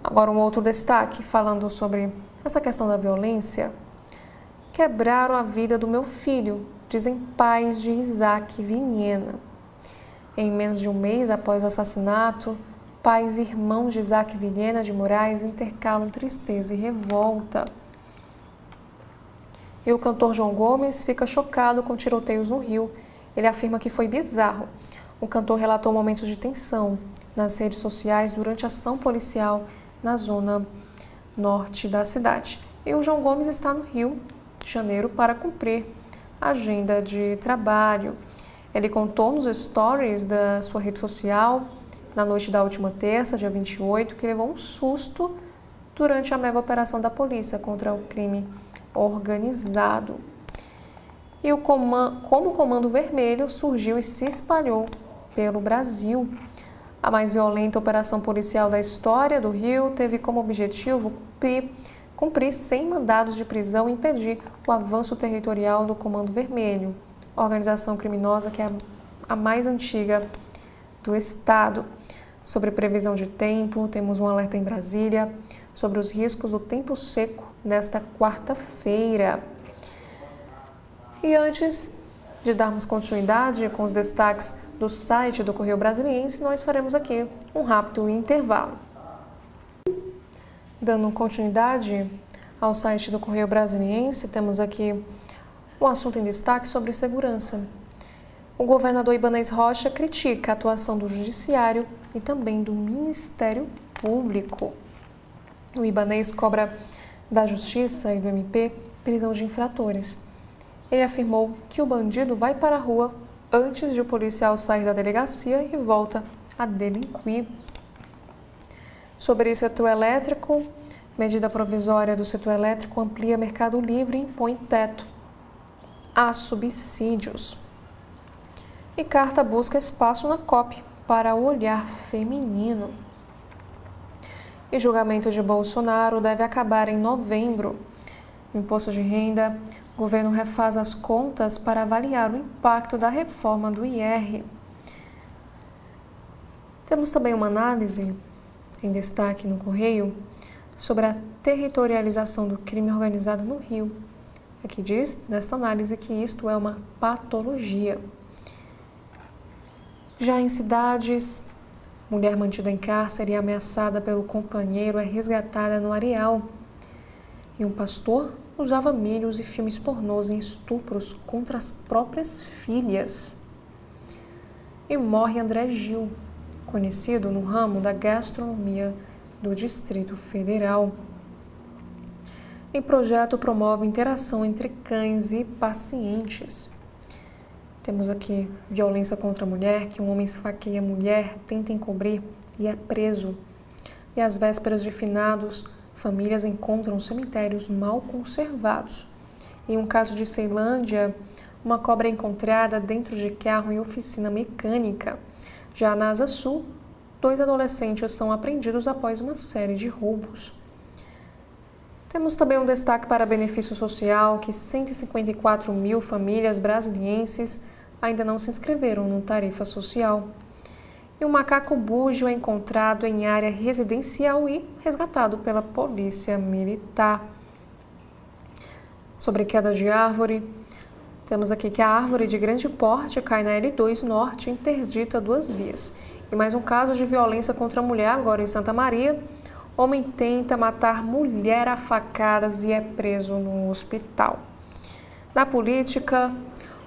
Agora, um outro destaque, falando sobre essa questão da violência. Quebraram a vida do meu filho, dizem pais de Isaac Viniena. Em menos de um mês após o assassinato, pais e irmãos de Isaac Viniena de Moraes intercalam tristeza e revolta. E o cantor João Gomes fica chocado com tiroteios no Rio. Ele afirma que foi bizarro. O cantor relatou momentos de tensão nas redes sociais durante a ação policial na zona norte da cidade. E o João Gomes está no Rio de Janeiro para cumprir a agenda de trabalho. Ele contou nos stories da sua rede social, na noite da última terça, dia 28, que levou um susto durante a mega operação da polícia contra o crime organizado. E como o Comando Vermelho surgiu e se espalhou pelo Brasil. A mais violenta operação policial da história do Rio teve como objetivo cumprir cumprir 100 mandados de prisão e impedir o avanço territorial do Comando Vermelho, organização criminosa que é a mais antiga do Estado. Sobre previsão de tempo, temos um alerta em Brasília sobre os riscos do tempo seco nesta quarta-feira. E antes de darmos continuidade com os destaques do site do Correio Brasiliense, nós faremos aqui um rápido intervalo. Dando continuidade ao site do Correio Brasiliense, temos aqui um assunto em destaque sobre segurança. O governador Ibanez Rocha critica a atuação do Judiciário e também do Ministério Público. O Ibanez cobra da Justiça e do MP prisão de infratores. Ele afirmou que o bandido vai para a rua antes de o policial sair da delegacia e volta a delinquir. Sobre o setor elétrico, medida provisória do setor elétrico amplia mercado livre e impõe teto a subsídios. E carta busca espaço na COP para o olhar feminino. E julgamento de Bolsonaro deve acabar em novembro. Imposto de renda, o governo refaz as contas para avaliar o impacto da reforma do IR. Temos também uma análise em destaque no Correio sobre a territorialização do crime organizado no Rio. Aqui diz, nesta análise, que isto é uma patologia. Já em cidades, mulher mantida em cárcere e ameaçada pelo companheiro é resgatada no Areal. E um pastor usava milhos e filmes pornôs em estupros contra as próprias filhas. E morre André Gil, conhecido no ramo da gastronomia do Distrito Federal. E projeto promove interação entre cães e pacientes. Temos aqui violência contra a mulher, que um homem esfaqueia a mulher, tenta encobrir e é preso. E às vésperas de finados, famílias encontram cemitérios mal conservados. Em um caso de Ceilândia, uma cobra é encontrada dentro de carro em oficina mecânica. Já na Asa Sul, 2 adolescentes são apreendidos após uma série de roubos. Temos também um destaque para benefício social, que 154 mil famílias brasilienses ainda não se inscreveram no Tarifa Social. E um macaco búgio é encontrado em área residencial e resgatado pela Polícia Militar. Sobre queda de árvore, temos aqui que a árvore de grande porte cai na L2 Norte, interdita 2 vias. E mais um caso de violência contra a mulher, agora em Santa Maria. Homem tenta matar mulher a facadas e é preso no hospital. Na política,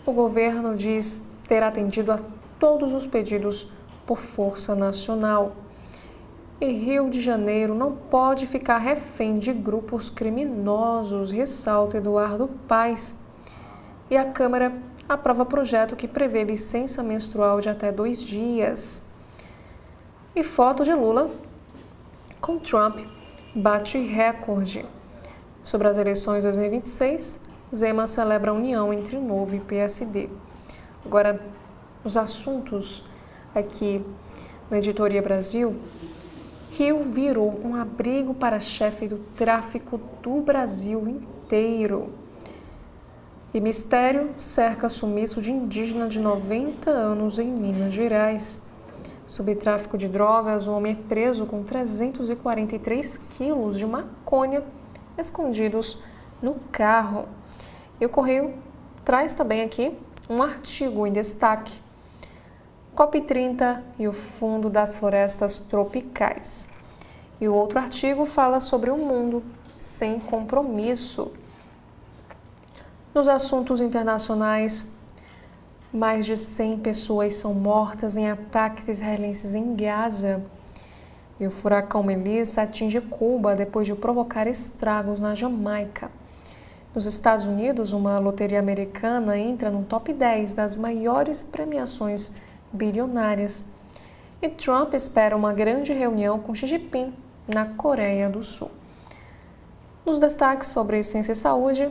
o governo diz ter atendido a todos os pedidos por força nacional. E Rio de Janeiro não pode ficar refém de grupos criminosos, ressalta Eduardo Paes. E a Câmara aprova projeto que prevê licença menstrual de até 2 dias. E foto de Lula com Trump bate recorde. Sobre as eleições 2026, Zema celebra a união entre o Novo e PSD. Agora, os assuntos aqui na Editoria Brasil, Rio virou um abrigo para chefe do tráfico do Brasil inteiro. E mistério cerca sumiço de indígena de 90 anos em Minas Gerais. Sob tráfico de drogas, um homem é preso com 343 quilos de maconha escondidos no carro. E o Correio traz também aqui um artigo em destaque. COP30 e o Fundo das Florestas Tropicais. E o outro artigo fala sobre um mundo sem compromisso. Nos assuntos internacionais, mais de 100 pessoas são mortas em ataques israelenses em Gaza. E o furacão Melissa atinge Cuba depois de provocar estragos na Jamaica. Nos Estados Unidos, uma loteria americana entra no top 10 das maiores premiações bilionárias. E Trump espera uma grande reunião com Xi Jinping na Coreia do Sul. Nos destaques sobre ciência e saúde,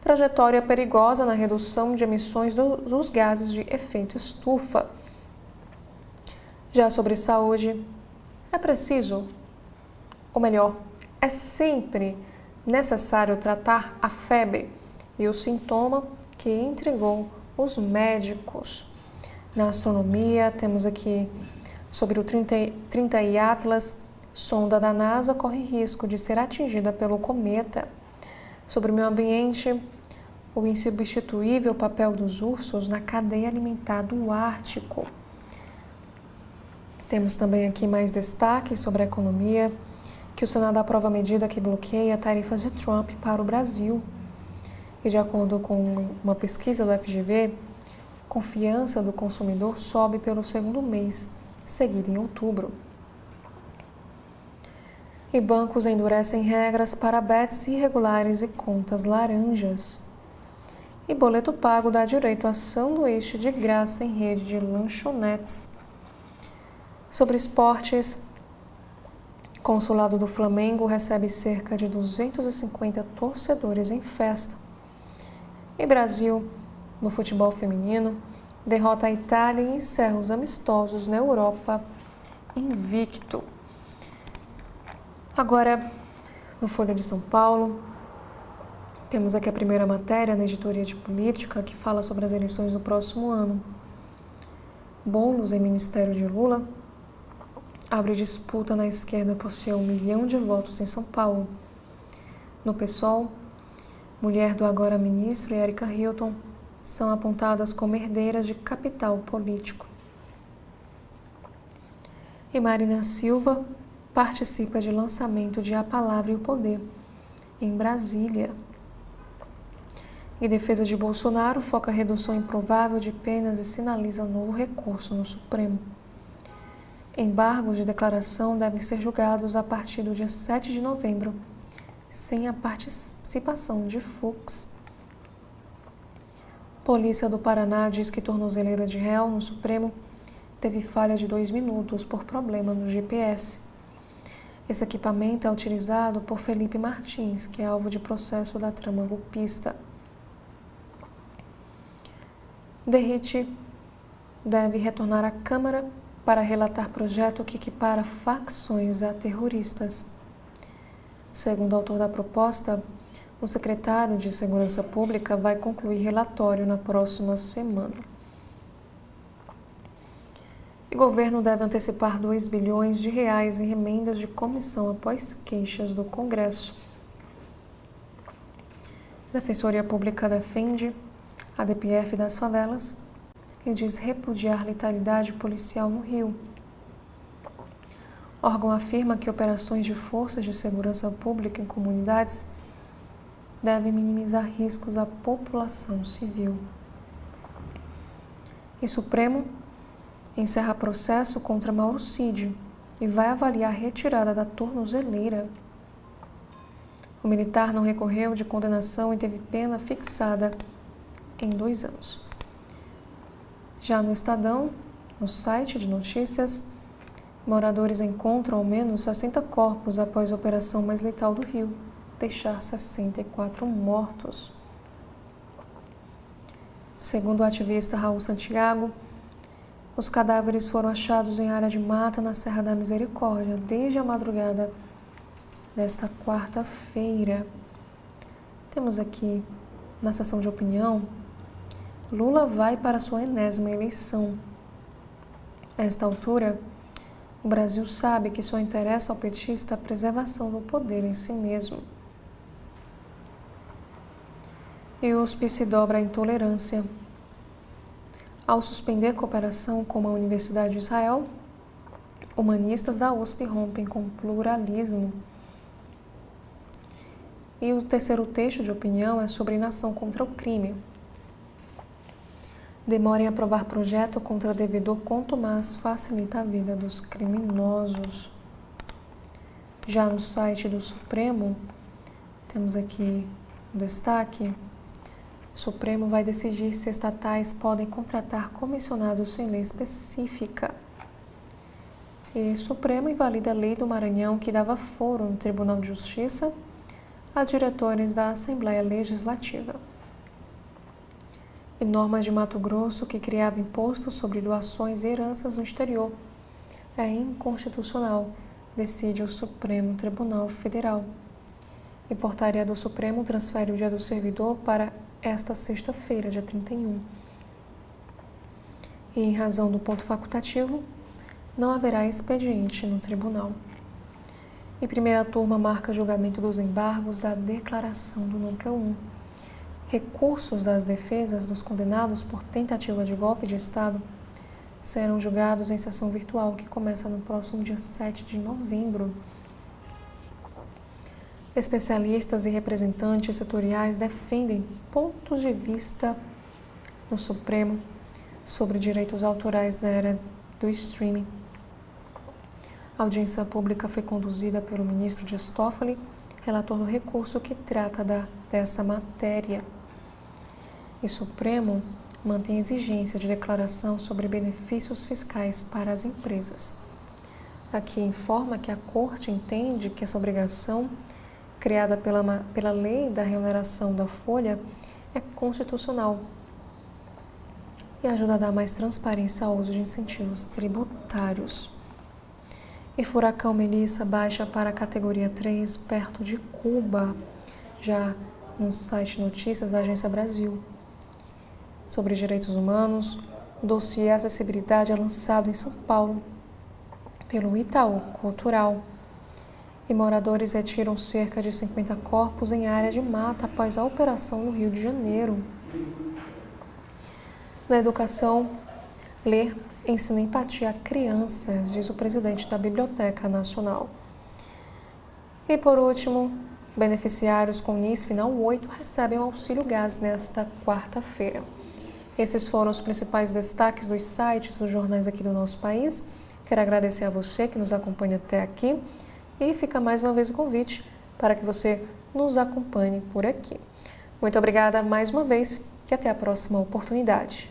trajetória perigosa na redução de emissões dos gases de efeito estufa. Já sobre saúde, é preciso, ou melhor, é sempre necessário tratar a febre e o sintoma que intrigou os médicos. Na astronomia, temos aqui sobre o 30 I Atlas, sonda da NASA corre risco de ser atingida pelo cometa. Sobre o meio ambiente, o insubstituível papel dos ursos na cadeia alimentar do Ártico. Temos também aqui mais destaques sobre a economia, que o Senado aprova a medida que bloqueia tarifas de Trump para o Brasil. E de acordo com uma pesquisa do FGV, a confiança do consumidor sobe pelo segundo mês seguido em outubro. E bancos endurecem regras para bets irregulares e contas laranjas. E boleto pago dá direito a sanduíche de graça em rede de lanchonetes. Sobre esportes, Consulado do Flamengo recebe cerca de 250 torcedores em festa. E Brasil, no futebol feminino, derrota a Itália e encerra os amistosos na Europa invicto. Agora, no Folha de São Paulo, temos aqui a primeira matéria na editoria de política que fala sobre as eleições do próximo ano. Boulos, em ministério de Lula, abre disputa na esquerda por seu 1 milhão de votos em São Paulo. No PSOL, mulher do agora ministro e Erika Hilton são apontadas como herdeiras de capital político. E Marina Silva participa de lançamento de A Palavra e o Poder, em Brasília. E defesa de Bolsonaro foca redução improvável de penas e sinaliza novo recurso no Supremo. Embargos de declaração devem ser julgados a partir do dia 7 de novembro, sem a participação de Fux. Polícia do Paraná diz que tornozeleira de réu no Supremo teve falha de 2 minutos por problema no GPS. Esse equipamento é utilizado por Felipe Martins, que é alvo de processo da trama golpista. Derrite deve retornar à Câmara para relatar projeto que equipara facções a terroristas. Segundo o autor da proposta, o secretário de Segurança Pública vai concluir relatório na próxima semana. O governo deve antecipar 2 bilhões de reais em emendas de comissão após queixas do Congresso. Defensoria Pública defende a DPF das favelas e diz repudiar letalidade policial no Rio. O órgão afirma que operações de forças de segurança pública em comunidades devem minimizar riscos à população civil. E Supremo encerra processo contra Mauro Cid e vai avaliar a retirada da tornozeleira. O militar não recorreu de condenação e teve pena fixada em 2 anos. Já no Estadão, no site de notícias, moradores encontram ao menos 60 corpos após a operação mais letal do Rio, deixar 64 mortos. Segundo o ativista Raul Santiago, os cadáveres foram achados em área de mata na Serra da Misericórdia desde a madrugada desta quarta-feira. Temos aqui, na seção de opinião, Lula vai para sua enésima eleição. A esta altura, o Brasil sabe que só interessa ao petista a preservação do poder em si mesmo. E USP se dobra à intolerância. Ao suspender cooperação com a Universidade de Israel, humanistas da USP rompem com o pluralismo. E o terceiro texto de opinião é sobre inação contra o crime. Demora em aprovar projeto contra devedor contumaz facilita a vida dos criminosos. Já no site do Supremo, temos aqui um destaque. O Supremo vai decidir se estatais podem contratar comissionados sem lei específica. E Supremo invalida a lei do Maranhão que dava foro no Tribunal de Justiça a diretores da Assembleia Legislativa. E normas de Mato Grosso que criava imposto sobre doações e heranças no exterior é inconstitucional, decide o Supremo Tribunal Federal. E portaria do Supremo transfere o Dia do Servidor para esta sexta-feira, dia 31. E em razão do ponto facultativo, não haverá expediente no tribunal. E primeira turma marca julgamento dos embargos da declaração do núcleo 1. Recursos das defesas dos condenados por tentativa de golpe de Estado serão julgados em sessão virtual, que começa no próximo dia 7 de novembro. Especialistas e representantes setoriais defendem pontos de vista no Supremo sobre direitos autorais na era do streaming. A audiência pública foi conduzida pelo ministro Dias Toffoli, relator do recurso que trata dessa matéria. E Supremo mantém exigência de declaração sobre benefícios fiscais para as empresas. Aqui informa que a Corte entende que essa obrigação, criada pela Lei da Reoneração da Folha, é constitucional e ajuda a dar mais transparência ao uso de incentivos tributários. E furacão Melissa baixa para a categoria 3 perto de Cuba, já no site Notícias da Agência Brasil. Sobre direitos humanos, o dossiê Acessibilidade é lançado em São Paulo pelo Itaú Cultural. E moradores retiram cerca de 50 corpos em área de mata após a operação no Rio de Janeiro. Na educação, ler ensina empatia a crianças, diz o presidente da Biblioteca Nacional. E por último, beneficiários com NIS Final 8 recebem o auxílio gás nesta quarta-feira. Esses foram os principais destaques dos sites dos jornais aqui do nosso país. Quero agradecer a você que nos acompanha até aqui e fica mais uma vez o convite para que você nos acompanhe por aqui. Muito obrigada mais uma vez e até a próxima oportunidade.